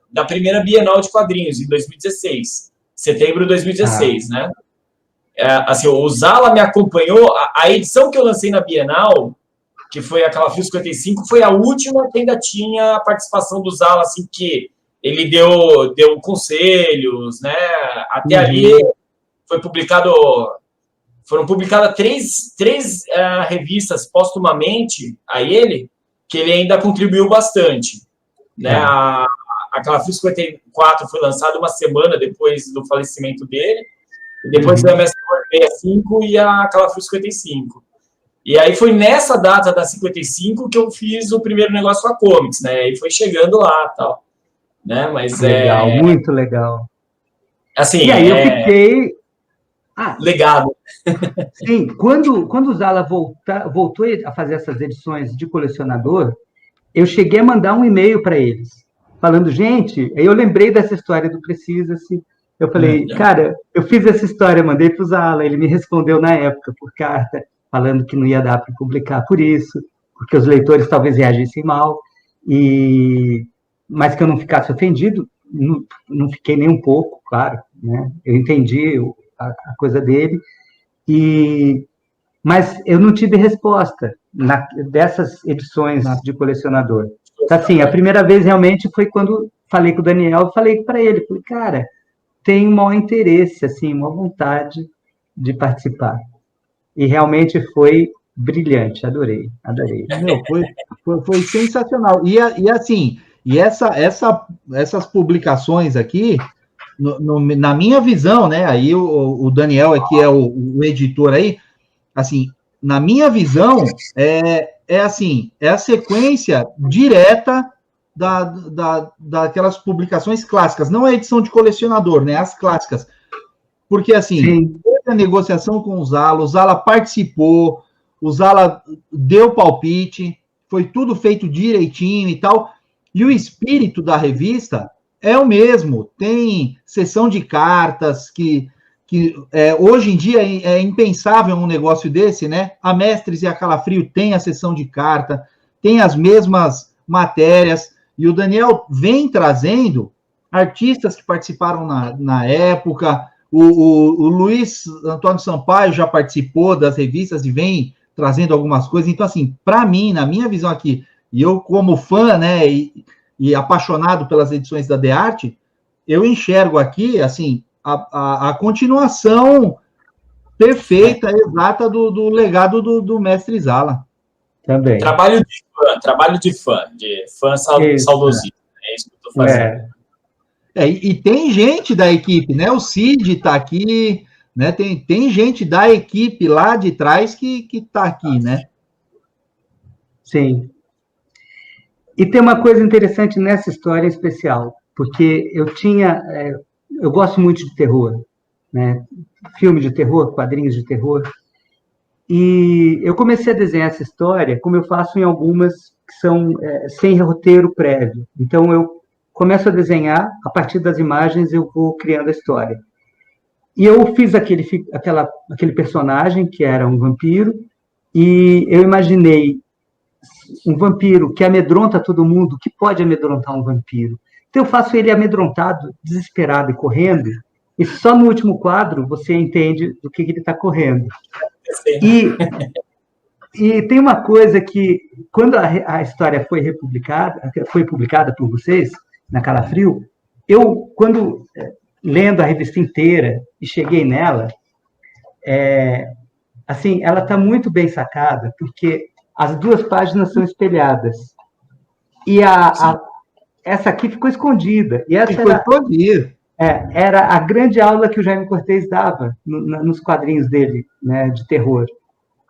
da primeira Bienal de Quadrinhos, em 2016. Setembro de 2016, né? Assim, o Zala me acompanhou. A edição que eu lancei na Bienal, que foi a Calafrio 55, foi a última que ainda tinha a participação do Zala, assim, que ele deu conselhos, né? Até ali foram publicadas três revistas póstumamente a ele, que ele ainda contribuiu bastante, né? A Calafrio 54 foi lançada uma semana depois do falecimento dele, e depois da MS 65 e a Calafrio 55. E aí foi nessa data da 55 que eu fiz o primeiro negócio com a Comics, né? E foi chegando lá, tal, né? Mas legal, muito legal. Assim, e aí eu fiquei legado. Sim, quando o Zala voltou a fazer essas edições de colecionador, eu cheguei a mandar um e-mail para eles, falando, gente, aí eu lembrei dessa história do Precisa-se. Eu falei, cara, eu fiz essa história, mandei para o Zala, ele me respondeu na época por carta, falando que não ia dar para publicar por isso, porque os leitores talvez reagissem mal, mas que eu não ficasse ofendido. Não fiquei nem um pouco, claro, né? Eu entendi a coisa dele, mas eu não tive resposta dessas edições de colecionador. Então, assim, a primeira vez realmente foi quando falei com o Daniel, falei para ele, falei, cara, tem um maior interesse, assim, uma vontade de participar. E realmente foi brilhante, adorei. Meu, foi sensacional. E assim, essas publicações aqui, na minha visão, né? Aí o Daniel aqui é o editor aí, assim, na minha visão, assim, é a sequência direta daquelas publicações clássicas, não a edição de colecionador, né? As clássicas. Porque, assim, teve a negociação com o Zala participou, o Zala deu palpite, foi tudo feito direitinho e tal, e o espírito da revista é o mesmo, tem sessão de cartas, que hoje em dia é impensável um negócio desse, né? A Mestres e a Calafrio tem a sessão de carta, tem as mesmas matérias, e o Daniel vem trazendo artistas que participaram na época, o Luiz Antônio Sampaio já participou das revistas e vem trazendo algumas coisas. Então, assim, para mim, na minha visão aqui, e eu como fã, né, e apaixonado pelas edições da The Art, eu enxergo aqui, assim, a continuação perfeita, exata do legado do mestre Zala. Também. Trabalho de fã saudosista. É isso que eu estou fazendo. E tem gente da equipe, né? O Cid está aqui, né? Tem gente da equipe lá de trás que está aqui, né? Sim. E tem uma coisa interessante nessa história especial, porque eu gosto muito de terror, né? Filme de terror, quadrinhos de terror, e eu comecei a desenhar essa história, como eu faço em algumas que são sem roteiro prévio. Então, eu começo a desenhar, a partir das imagens eu vou criando a história. E eu fiz aquele personagem, que era um vampiro, e eu imaginei um vampiro que amedronta todo mundo, que pode amedrontar um vampiro. Então, eu faço ele amedrontado, desesperado e correndo, e só no último quadro você entende do que ele está correndo. E tem uma coisa que, quando a história foi publicada por vocês, na Calafrio, quando lendo a revista inteira e cheguei nela, assim, ela está muito bem sacada, porque as 2 páginas são espelhadas. E essa aqui ficou escondida. E essa era a grande aula que o Jaime Cortez dava nos quadrinhos dele, né, de terror,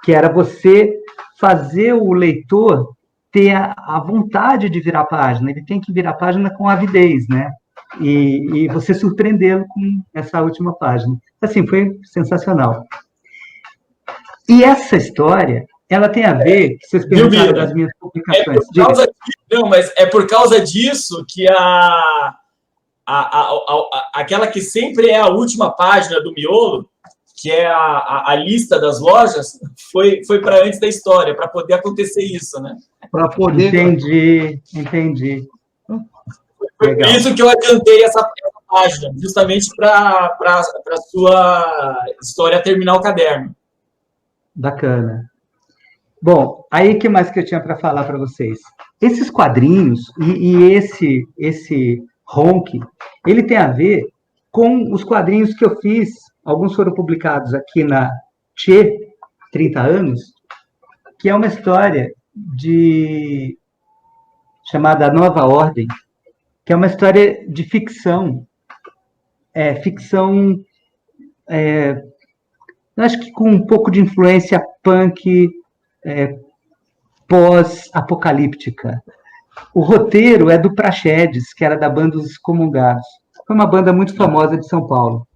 que era você fazer o leitor ter a vontade de virar a página. Ele tem que virar a página com avidez, né? e você surpreendê-lo com essa última página. Assim, foi sensacional. E essa história, ela tem a ver, vocês perguntaram das minhas publicações. Mas é por causa disso que aquela que sempre é a última página do miolo, que é a lista das lojas, foi para antes da história, para poder acontecer isso, né? Para poder... Entendi. Foi por isso que eu adiantei essa página, justamente para a sua história terminar o caderno. Bacana. Bom, aí o que mais que eu tinha para falar para vocês? Esses quadrinhos e esse Honk, ele tem a ver com os quadrinhos que eu fiz. Alguns foram publicados aqui na Tchê, 30 anos, que é uma história chamada Nova Ordem, que é uma história de ficção. Acho que com um pouco de influência punk, pós-apocalíptica. O roteiro é do Praxedes, que era da banda Os Excomungados. Foi uma banda muito famosa de São Paulo.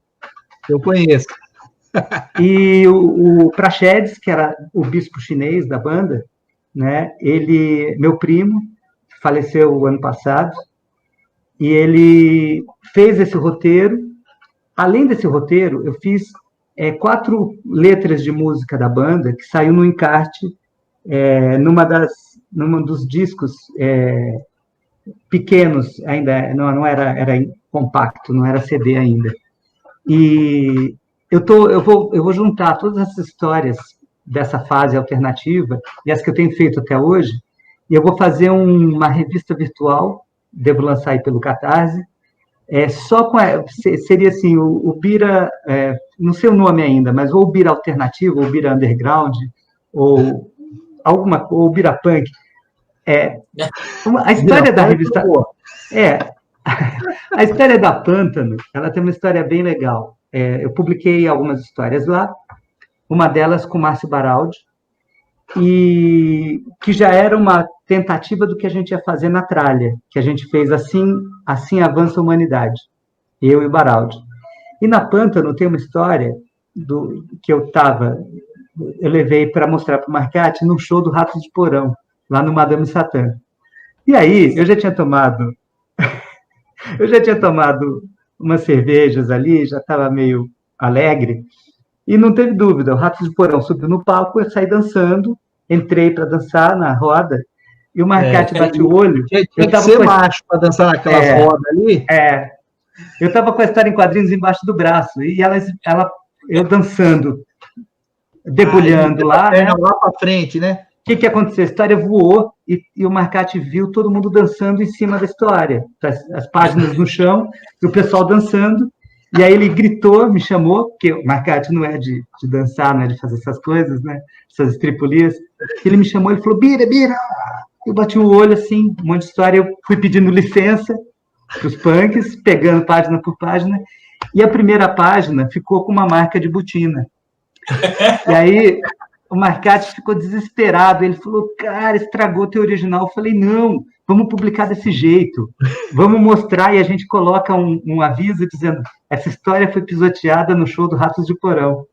Eu conheço. E o Praxedes, que era o bispo chinês da banda, né? Meu primo, faleceu o ano passado, e ele fez esse roteiro. Além desse roteiro, eu fiz 4 letras de música da banda, que saiu no encarte, num dos discos pequenos, ainda não era compacto, não era CD ainda. E eu vou juntar todas essas histórias dessa fase alternativa e as que eu tenho feito até hoje, e eu vou fazer uma revista virtual, devo lançar aí pelo Catarse, seria assim, o Bira, não sei o nome ainda, mas ou o Bira Alternativo, ou o Bira Underground, ou o Bira Punk. A história da revista... A história da Pântano, ela tem uma história bem legal. Eu publiquei algumas histórias lá, uma delas com Márcio Baraldi, e que já era uma tentativa do que a gente ia fazer na Tralha, que a gente fez Assim Avança a Humanidade, eu e o Baraldi. E na Pântano tem uma história que eu levei para mostrar para o Marcati num show do Ratos de Porão, lá no Madame Satã. E aí, eu já tinha tomado umas cervejas ali, já estava meio alegre, e não teve dúvida, o Ratos de Porão subiu no palco, eu saí dançando, entrei para dançar na roda, e o Marcati bateu o olho. Tinha que ser macho para dançar naquelas rodas ali. Eu estava com a história em quadrinhos embaixo do braço, e eu dançando, debulhando lá, né? Lá para frente, né? O que aconteceu? A história voou e o Marcati viu todo mundo dançando em cima da história. As páginas no chão, e o pessoal dançando. E aí ele gritou, me chamou, porque o Marcati não é de dançar, não é de fazer essas coisas, né? Essas estripulias. Ele me chamou, ele falou, Bira! Eu bati o olho, assim, um monte de história. Eu fui pedindo licença para os punks, pegando página por página. E a primeira página ficou com uma marca de botina. E aí... o Marcati ficou desesperado, ele falou, cara, estragou o teu original. Eu falei, não, vamos publicar desse jeito, vamos mostrar, e a gente coloca um aviso dizendo, essa história foi pisoteada no show do Ratos de Porão.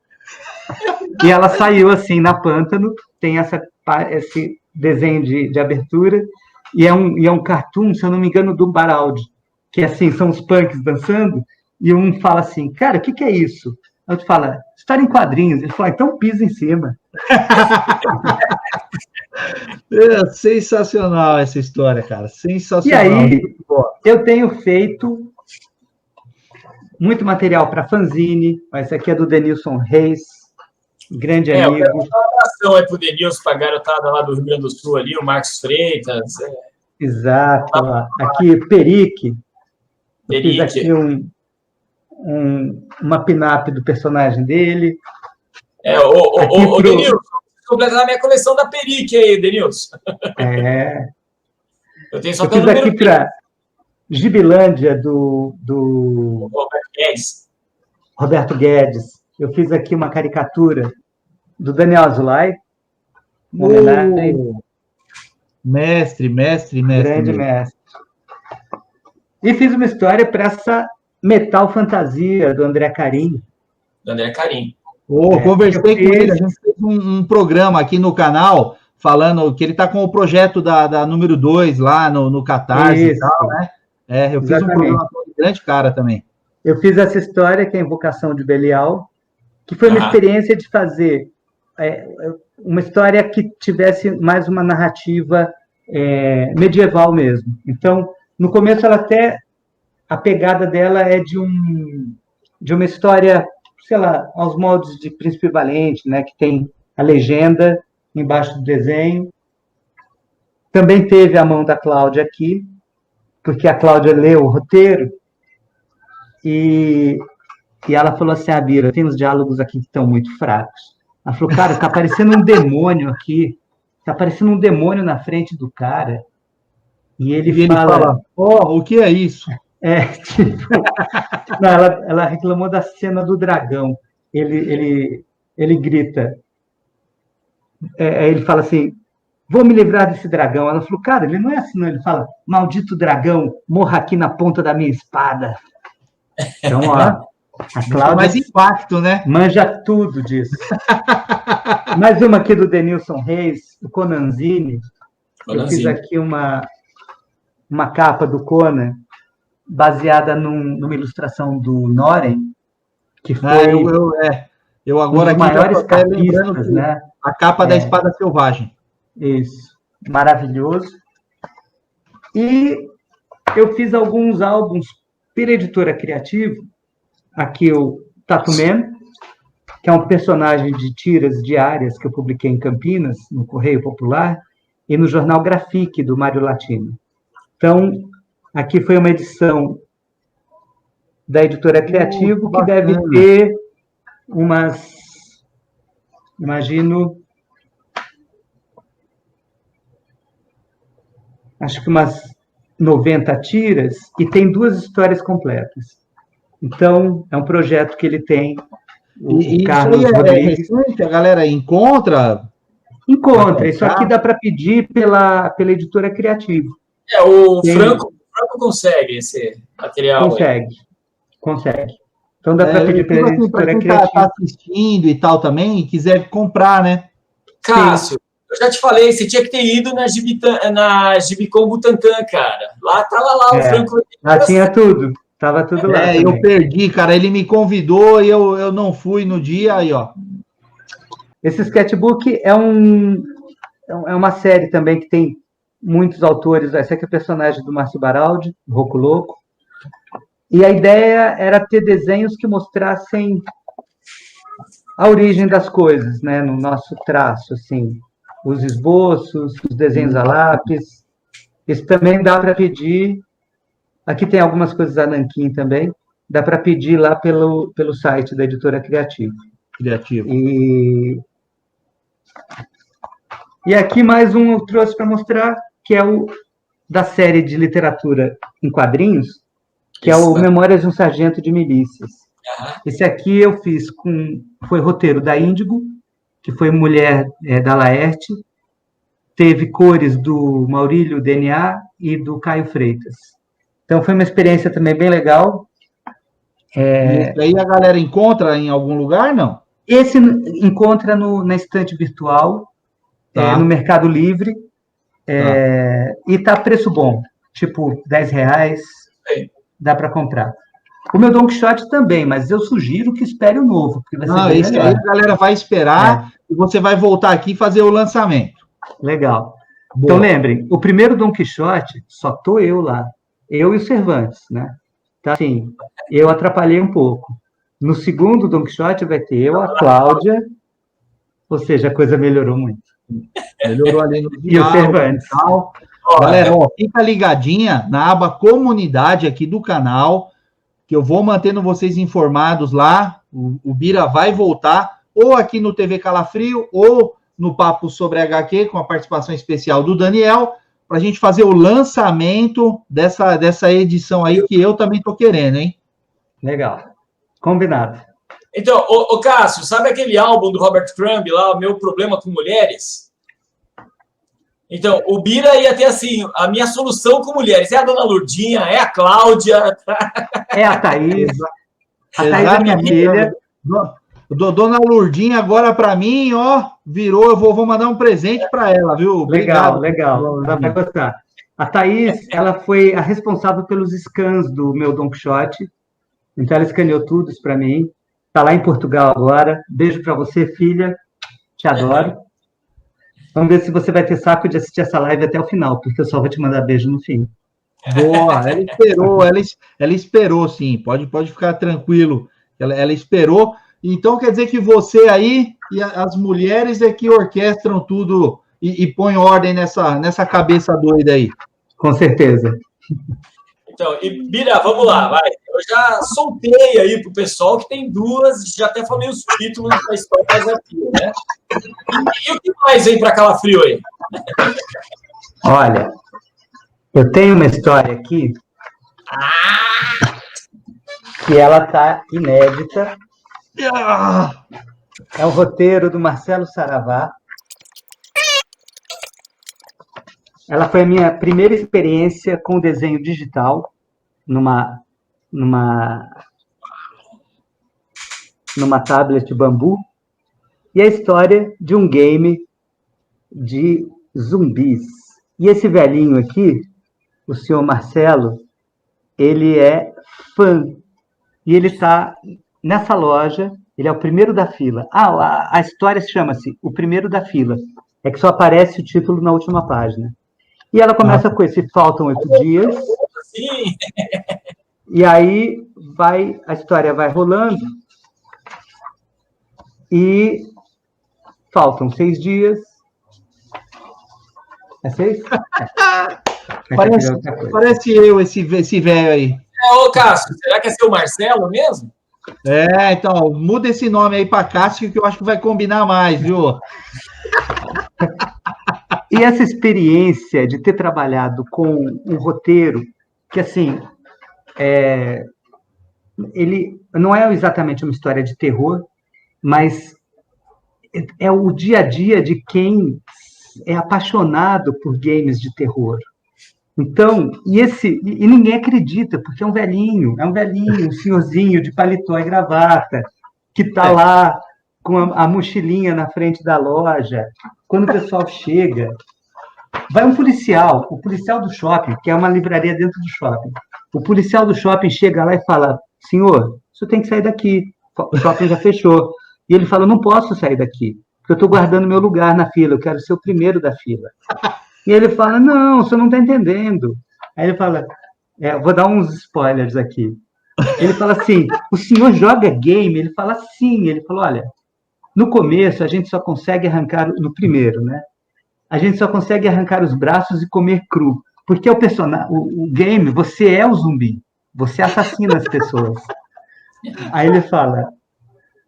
E ela saiu assim, na Pântano, tem esse desenho de abertura, e é um cartoon, se eu não me engano, do Baraldi, que assim, são os punks dançando, e um fala assim, cara, o que é isso? Outro fala, história em quadrinhos. Ele fala, então pisa em cima. Sensacional essa história, cara. Sensacional. E aí, eu tenho feito muito material para fanzine. Esse aqui é do Denilson Reis, grande amigo. Eu quero dar uma abração aí pro Denilson, para a garotada lá do Rio Grande do Sul ali, o Marcos Freitas. Exato. Aqui, Perique. Eu fiz aqui uma pin-up do personagem dele. O Denilson, completar a minha coleção da Perique aí, Denilson. Eu tenho só eu fiz aqui para Gibilândia do Roberto Guedes. Eu fiz aqui uma caricatura do Daniel Azulay. Mestre. Grande mestre. E fiz uma história para essa Metal Fantasia do André Carim. Do André Carim. Conversei com ele, a gente fez um programa aqui no canal, falando que ele está com o projeto da número 2 lá no Catarse e tal, né? Eu fiz um programa com um grande cara também. Eu fiz essa história, que é a Invocação de Belial, que foi uma experiência de fazer uma história que tivesse mais uma narrativa medieval mesmo. Então, no começo, a pegada dela é de uma história, sei lá, aos moldes de Príncipe Valente, né, que tem a legenda embaixo do desenho. Também teve a mão da Cláudia aqui, porque a Cláudia leu o roteiro e ela falou assim, Bira, tem uns diálogos aqui que estão muito fracos. Ela falou, cara, tá parecendo um demônio aqui, tá parecendo um demônio na frente do cara. E ele fala, o que é isso? Não, ela reclamou da cena do dragão. Ele grita, ele fala assim, vou me livrar desse dragão. Ela falou, cara, ele não é assim, não. Ele fala, maldito dragão, morra aqui na ponta da minha espada. Então, ó, a Cláudia mais impacto, né? Manja tudo disso. Mais uma aqui do Denilson Reis, o Conanzini. Eu fiz aqui uma capa do Conan, baseada numa ilustração do Noren, que foi eu agora um dos maiores capistas, né? A capa da Espada Selvagem. Isso, maravilhoso. E eu fiz alguns álbuns pela editora Criativo. Aqui o Tatu Man, que é um personagem de tiras diárias que eu publiquei em Campinas, no Correio Popular, e no jornal Grafique, do Mário Latino. Então, aqui foi uma edição da editora Criativo, que deve ter acho que umas 90 tiras, e tem 2 histórias completas. Então, é um projeto que ele tem, o Carlos Rodrigues. Recente, a galera encontra? Encontra. Isso aqui dá para pedir pela editora Criativo. O Franco consegue esse material. Consegue. Então, dá para pedir pela editora Criativo. Quem está assistindo e tal também, e quiser comprar, né? Cássio, eu já te falei, você tinha que ter ido na Gibicom Butantan, cara. Lá tava o Franco. Lá tinha tudo. Tava tudo lá também. Eu perdi, cara. Ele me convidou e eu não fui no dia, aí, ó. Esse sketchbook é uma série também que tem muitos autores. Esse aqui é o personagem do Márcio Baraldi, Roco Louco. E a ideia era ter desenhos que mostrassem a origem das coisas, né? No nosso traço, assim. Os esboços, os desenhos a lápis. Isso também dá para pedir. Aqui tem algumas coisas da Nanquim também. Dá para pedir lá pelo site da editora Criativo. E aqui mais um eu trouxe para mostrar, que é o da série de literatura em quadrinhos, que é o Memórias de um Sargento de Milícias. Esse aqui eu fiz foi roteiro da Índigo, que foi mulher da Laerte, teve cores do Maurílio DNA e do Caio Freitas. Então, foi uma experiência também bem legal. Isso aí a galera encontra em algum lugar, não? Esse encontra na estante virtual, no Mercado Livre, e tá preço bom, tipo R$10, dá para comprar. O meu Don Quixote também, mas eu sugiro que espere o novo, porque vai ser bem legal. Aí a galera vai esperar e você vai voltar aqui e fazer o lançamento. Legal. Boa. Então, lembrem, o primeiro Don Quixote, só tô eu lá. Eu e o Cervantes, né? Então, assim, eu atrapalhei um pouco. No segundo Don Quixote vai ter eu, a Cláudia, ou seja, a coisa melhorou muito. Melhorou ali no e o Cervantes. Galera, fica ligadinha na aba comunidade aqui do canal, que eu vou mantendo vocês informados lá. O Bira vai voltar, ou aqui no TV Calafrio, ou no Papo sobre HQ, com a participação especial do Daniel, para a gente fazer o lançamento dessa edição aí, que eu também estou querendo, hein? Legal. Combinado. Então, Cássio, sabe aquele álbum do Robert Crumb lá, O Meu Problema com Mulheres? Então, o Bira ia ter assim, a minha solução com mulheres. É a dona Lourdinha, é a Cláudia. É a Thaís. A Thaís é minha filha. Dona Lourdinha, agora para mim, ó, virou. Eu vou mandar um presente para ela, viu? Legal, Obrigado. legal. Ela vai gostar. A Thaís, ela foi a responsável pelos scans do meu Don Quixote. Então, ela escaneou tudo isso para mim. Está lá em Portugal agora. Beijo para você, filha. Te adoro. Vamos ver se você vai ter saco de assistir essa live até o final, porque eu só vou te mandar beijo no fim. Boa, ela esperou, sim. Pode ficar tranquilo. Ela esperou. Então, quer dizer que você aí e as mulheres é que orquestram tudo e põem ordem nessa cabeça doida aí. Com certeza. Então, e Bira, vamos lá, vai. Eu já soltei aí pro pessoal que tem duas, já até falei os títulos da história mais antiga, né? E o que mais vem para Calafrio aí? Olha, eu tenho uma história aqui que ela tá inédita. É o roteiro do Marcelo Saravá. Ela foi a minha primeira experiência com desenho digital numa tablet bambu. E a história de um game de zumbis. E esse velhinho aqui, o senhor Marcelo, ele é fã. E ele está nessa loja, ele é o primeiro da fila. A história chama-se O Primeiro da Fila. É que só aparece o título na última página. E ela começa com esse faltam 8 dias. Sim. E aí a história vai rolando. E faltam 6 dias. É 6? Parece eu, esse velho aí. Ô, Cássio, será que é seu Marcelo mesmo? Então, muda esse nome aí para Cássio, que eu acho que vai combinar mais, viu? E essa experiência de ter trabalhado com um roteiro que, assim, ele não é exatamente uma história de terror, mas é o dia a dia de quem é apaixonado por games de terror. Então, e ninguém acredita, porque é um velhinho, um senhorzinho de paletó e gravata, que está lá com a mochilinha na frente da loja. Quando o pessoal chega, vai um policial, o policial do shopping, que é uma livraria dentro do shopping. O policial do shopping chega lá e fala: senhor, você tem que sair daqui, o shopping já fechou. E ele fala: não posso sair daqui, porque eu estou guardando meu lugar na fila, eu quero ser o primeiro da fila. E ele fala: não, você não está entendendo. Aí ele fala, vou dar uns spoilers aqui. Ele fala assim: o senhor joga game? Ele fala sim. Ele falou: olha, no começo a gente só consegue arrancar, no primeiro, né? A gente só consegue arrancar os braços e comer cru. Porque o game, você é o zumbi. Você assassina as pessoas. Aí ele fala: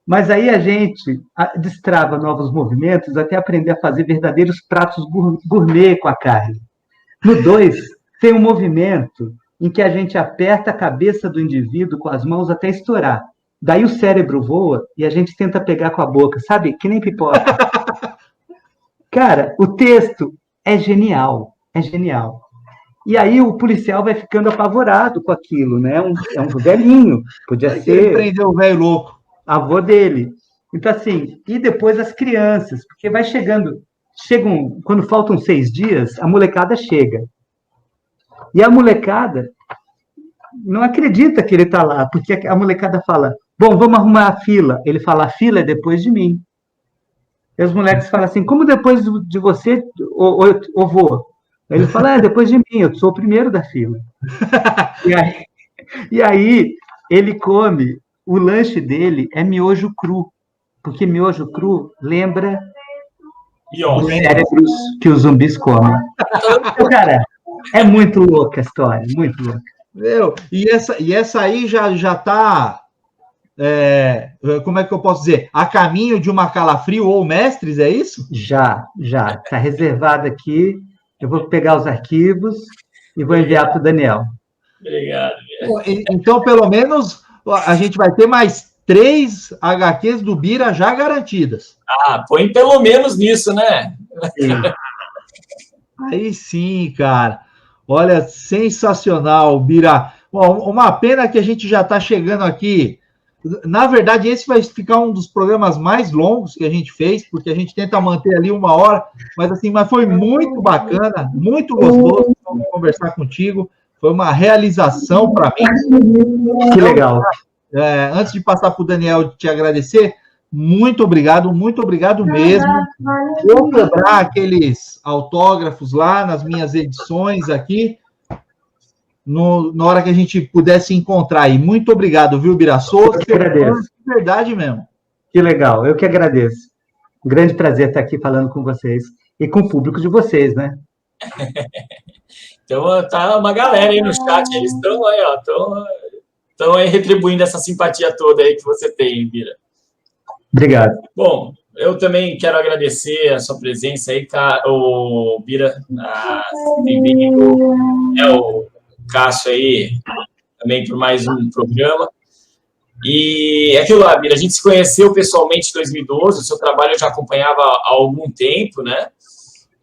mas aí a gente destrava novos movimentos até aprender a fazer verdadeiros pratos gourmet com a carne. No 2, tem um movimento em que a gente aperta a cabeça do indivíduo com as mãos até estourar. Daí o cérebro voa e a gente tenta pegar com a boca, sabe? Que nem pipoca. Cara, o texto é genial, é genial. E aí o policial vai ficando apavorado com aquilo, né? É um velhinho, podia ser... Ele prendeu o velho louco. Avô dele. Então, assim, e depois as crianças, porque vai chegam, quando faltam 6 dias, a molecada chega. E a molecada não acredita que ele está lá, porque a molecada fala: bom, vamos arrumar a fila. Ele fala: a fila é depois de mim. E os moleques falam assim: como depois de você, ô vô? Ele fala: depois de mim, eu sou o primeiro da fila. E aí ele come, o lanche dele é miojo cru, porque miojo cru lembra os cérebros que os zumbis comem. Então, cara, é muito louca a história, muito louca. E essa aí já está, como é que eu posso dizer? A caminho de uma Calafrio ou Mestres, é isso? Já. Está reservado aqui. Eu vou pegar os arquivos e vou enviar para o Daniel. Obrigado. Então, pelo menos, a gente vai ter mais 3 HQs do Bira já garantidas. Põe pelo menos nisso, né? Sim. Aí sim, cara. Olha, sensacional, Bira. Bom, uma pena que a gente já está chegando aqui. Na verdade, esse vai ficar um dos programas mais longos que a gente fez, porque a gente tenta manter ali 1 hora, mas foi muito bacana, muito gostoso conversar contigo. Foi uma realização para mim. Que legal. Antes de passar para o Daniel te agradecer, muito obrigado mesmo. Vou cobrar aqueles autógrafos lá nas minhas edições aqui, na hora que a gente pudesse encontrar aí. Muito obrigado, viu, Birassou? Eu que agradeço. De verdade mesmo. Que legal, eu que agradeço. Um grande prazer estar aqui falando com vocês e com o público de vocês, né? Então, tá uma galera aí no chat, eles estão aí, ó, estão aí retribuindo essa simpatia toda aí que você tem, Bira. Obrigado. Bom, eu também quero agradecer a sua presença aí, o Bira, o Cássio aí, também por mais um programa. E é aquilo lá, Bira, a gente se conheceu pessoalmente em 2012, o seu trabalho eu já acompanhava há algum tempo, né?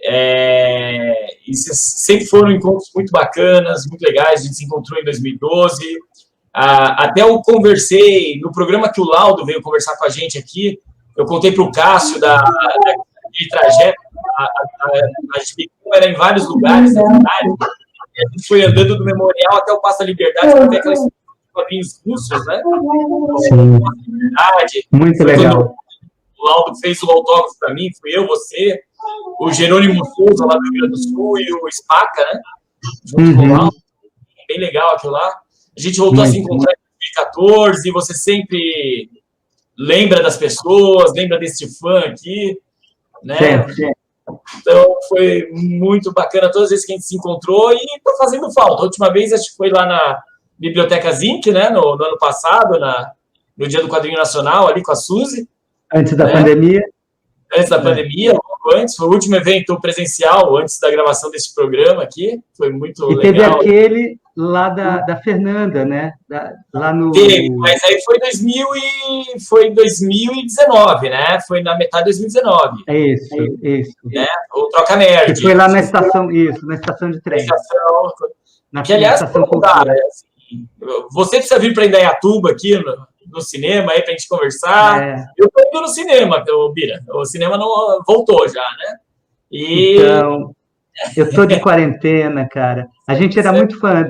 E sempre foram encontros muito bacanas, muito legais, a gente se encontrou em 2012. Até eu conversei, no programa que o Laudo veio conversar com a gente aqui, eu contei para o Cássio daquele trajeto, a gente era em vários lugares da cidade, e a gente foi andando do Memorial até o Paço da Liberdade, para ver aquelas quadrinhos russos, né? Sim. Muito legal. O Laudo fez o autógrafo para mim, fui eu, você, o Jerônimo Souza, lá do Rio Grande do Sul, e o Spaca, né? Junto com o Laudo. Bem legal aquilo lá. A gente voltou a se encontrar em 2014, e você sempre lembra das pessoas, lembra desse fã aqui, né? Sim. Então, foi muito bacana todas as vezes que a gente se encontrou, e está fazendo falta. A última vez, acho que foi lá na Biblioteca Zinc, né? No ano passado, no Dia do Quadrinho Nacional, ali com a Suzy. Antes da pandemia. Antes da pandemia, pouco antes. Foi o último evento presencial, antes da gravação desse programa aqui. Foi muito legal. E teve aquele lá da Fernanda, né? Lá no... Teve, mas aí foi 2019, né? Foi na metade de 2019. Isso. Né? O Troca Nerd. Que foi lá na estação, na estação de trem. Que, aliás, assim, você precisa vir para Indaiatuba aqui no cinema aí para a gente conversar. Eu estou indo no cinema, Bira. O cinema não voltou já, né? Então, eu estou de quarentena, cara. A gente era muito fã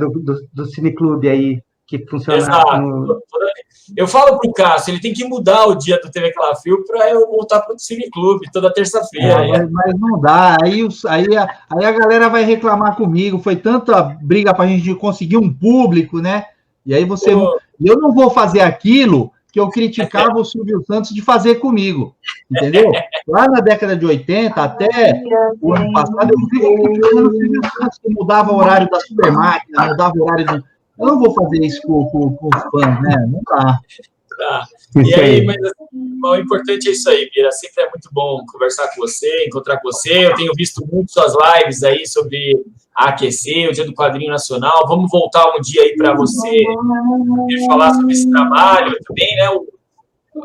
do cineclube aí, que funcionava. Exato. Eu falo pro Cássio, ele tem que mudar o dia do TV Calafrio para eu voltar para o cineclube toda terça-feira. Mas não dá. Aí a galera vai reclamar comigo. Foi tanta briga para a gente conseguir um público, né? E aí eu não vou fazer aquilo que eu criticava o Silvio Santos de fazer comigo, entendeu? Lá na década de 80, até o ano passado, eu criticando o Silvio Santos, que mudava o horário da Supermáquina, mudava o horário do... Eu não vou fazer isso com os fãs, né? Não dá. Tá. E aí, mas o importante é isso aí, Bira. Sempre é muito bom conversar com você, encontrar com você. Eu tenho visto muito suas lives aí sobre a AQC, o Dia do Quadrinho Nacional. Vamos voltar um dia aí para você falar sobre esse trabalho também, né?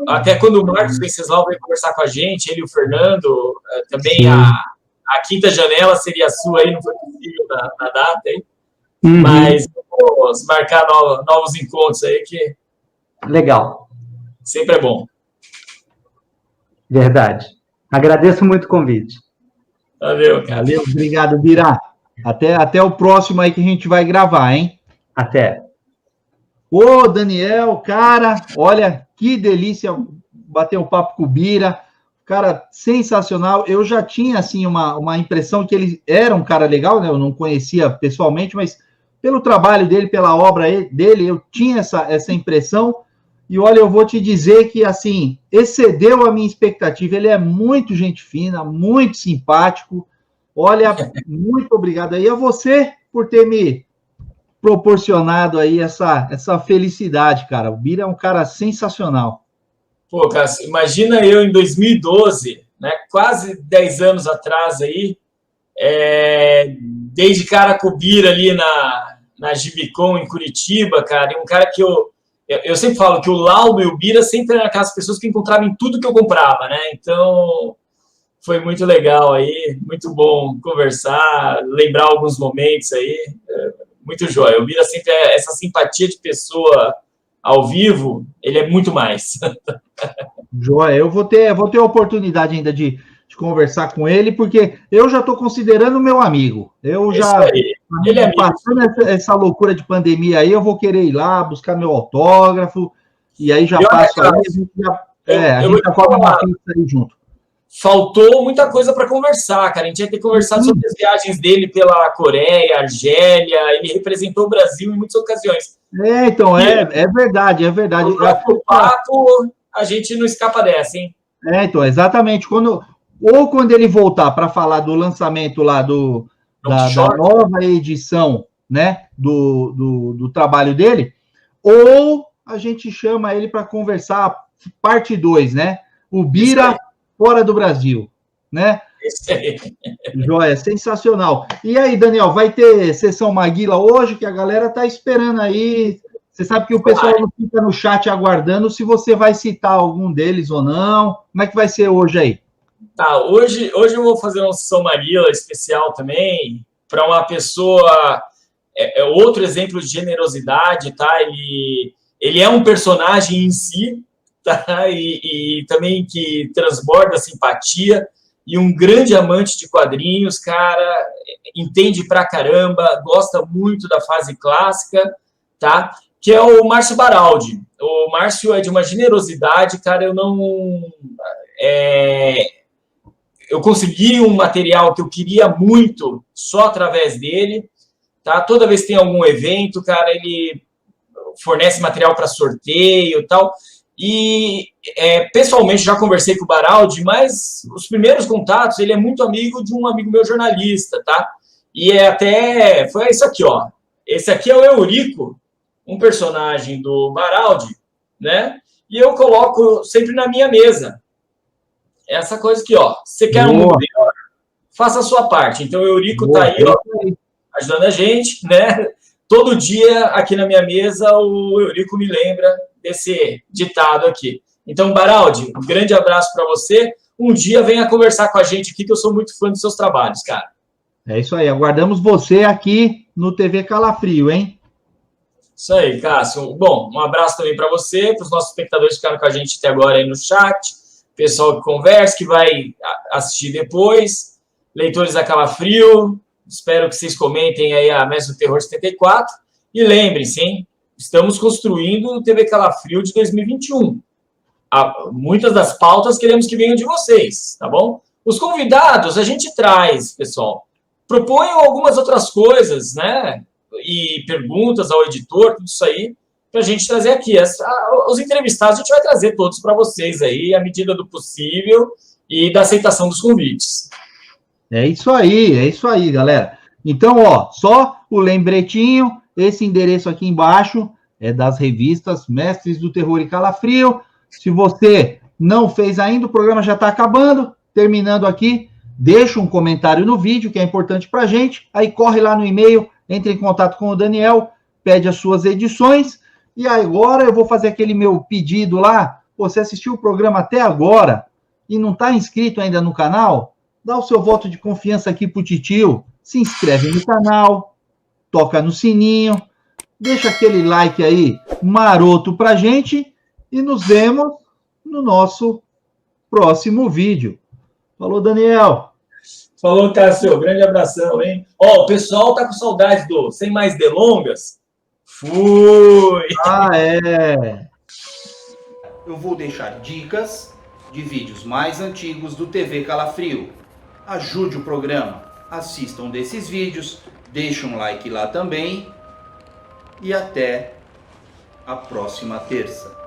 Até quando o Marcos Venceslau veio conversar com a gente, ele e o Fernando, também a quinta janela seria sua aí, não foi possível na data aí. Mas vamos marcar novos encontros aí que... Legal. Sempre é bom. Verdade. Agradeço muito o convite. Valeu, cara. Valeu, obrigado, Bira. Até o próximo aí que a gente vai gravar, hein? Até. Ô, Daniel, cara, olha, que delícia bater um papo com o Bira. Cara, sensacional. Eu já tinha, assim, uma impressão que ele era um cara legal, né? Eu não conhecia pessoalmente, mas pelo trabalho dele, pela obra dele, eu tinha essa impressão. E olha, eu vou te dizer que, assim, excedeu a minha expectativa. Ele é muito gente fina, muito simpático. Olha, muito obrigado aí a você por ter me proporcionado aí essa felicidade, cara. O Bira é um cara sensacional. Pô, cara, imagina eu em 2012, né, quase 10 anos atrás aí, desde cara com o Bira ali na Gibicon, em Curitiba, cara, e um cara que eu sempre falo que o Laudo e o Bira sempre eram aquelas pessoas que encontravam em tudo que eu comprava, né? Então, Foi muito legal aí, muito bom conversar, lembrar alguns momentos aí, muito jóia. O Bira sempre essa simpatia de pessoa ao vivo, ele é muito mais. Joia, eu vou ter a oportunidade ainda de conversar com ele, porque eu já estou considerando meu amigo. Eu já, ele é passando essa loucura de pandemia aí, eu vou querer ir lá, buscar meu autógrafo, e aí já passo aí, a gente já come uma pizza aí junto. Faltou muita coisa para conversar, cara. A gente ia ter conversado sobre as viagens dele pela Coreia, Argélia. Ele representou o Brasil em muitas ocasiões. Então, é verdade, é verdade. No próprio papo, a gente não escapa dessa, hein? Então, exatamente. Quando ele voltar para falar do lançamento lá da nova edição, né, do trabalho dele, ou a gente chama ele para conversar parte 2, né? O Bira fora do Brasil, né? Isso aí. Joia, sensacional. E aí, Daniel, vai ter sessão Maguila hoje, que a galera tá esperando aí. Você sabe que o pessoal não fica no chat aguardando se você vai citar algum deles ou não. Como é que vai ser hoje aí? Tá, hoje eu vou fazer uma sessão Maguila especial também, para uma pessoa, outro exemplo de generosidade, tá? Ele é um personagem em si, tá? E também que transborda simpatia, e um grande amante de quadrinhos, cara, entende pra caramba, gosta muito da fase clássica, tá? Que é o Márcio Baraldi. O Márcio é de uma generosidade, cara, eu consegui um material que eu queria muito só através dele, tá? Toda vez que tem algum evento, cara, ele fornece material para sorteio e tal. E pessoalmente já conversei com o Baraldi, mas os primeiros contatos, ele é muito amigo de um amigo meu jornalista, tá? E foi isso aqui, ó. Esse aqui é o Eurico, um personagem do Baraldi, né? E eu coloco sempre na minha mesa. Essa coisa aqui, ó. Você quer um mundo melhor? Faça a sua parte. Então o Eurico tá aí, ó, ajudando a gente, né? Todo dia aqui na minha mesa o Eurico me lembra desse ditado aqui. Então, Baraldi, um grande abraço para você. Um dia venha conversar com a gente aqui, que eu sou muito fã dos seus trabalhos, cara. É isso aí. Aguardamos você aqui no TV Calafrio, hein? Isso aí, Cássio. Bom, um abraço também para você, para os nossos espectadores que ficaram com a gente até agora aí no chat, pessoal que conversa, que vai assistir depois, leitores da Calafrio, espero que vocês comentem aí a Mestre do Terror 74, e lembrem-se, hein? Estamos construindo o TV Calafrio de 2021. Muitas das pautas queremos que venham de vocês, tá bom? Os convidados a gente traz, pessoal. Proponham algumas outras coisas, né? E perguntas ao editor, tudo isso aí, para a gente trazer aqui. Os entrevistados a gente vai trazer todos para vocês aí, à medida do possível e da aceitação dos convites. É isso aí, galera. Então, ó, só o lembretinho, esse endereço aqui embaixo é das revistas Mestres do Terror e Calafrio. Se você não fez ainda, o programa já está acabando, terminando aqui, deixa um comentário no vídeo, que é importante para a gente, aí corre lá no e-mail, entre em contato com o Daniel, pede as suas edições, e agora eu vou fazer aquele meu pedido lá. Você assistiu o programa até agora e não está inscrito ainda no canal? Dá o seu voto de confiança aqui pro Titio, se inscreve no canal, toca no sininho, deixa aquele like aí maroto pra gente e nos vemos no nosso próximo vídeo. Falou, Daniel. Falou, Cássio. Grande abração, hein? Ó, o pessoal tá com saudade do Sem Mais Delongas. Fui! Eu vou deixar dicas de vídeos mais antigos do TV Calafrio. Ajude o programa, assistam desses vídeos, deixe um like lá também e até a próxima terça.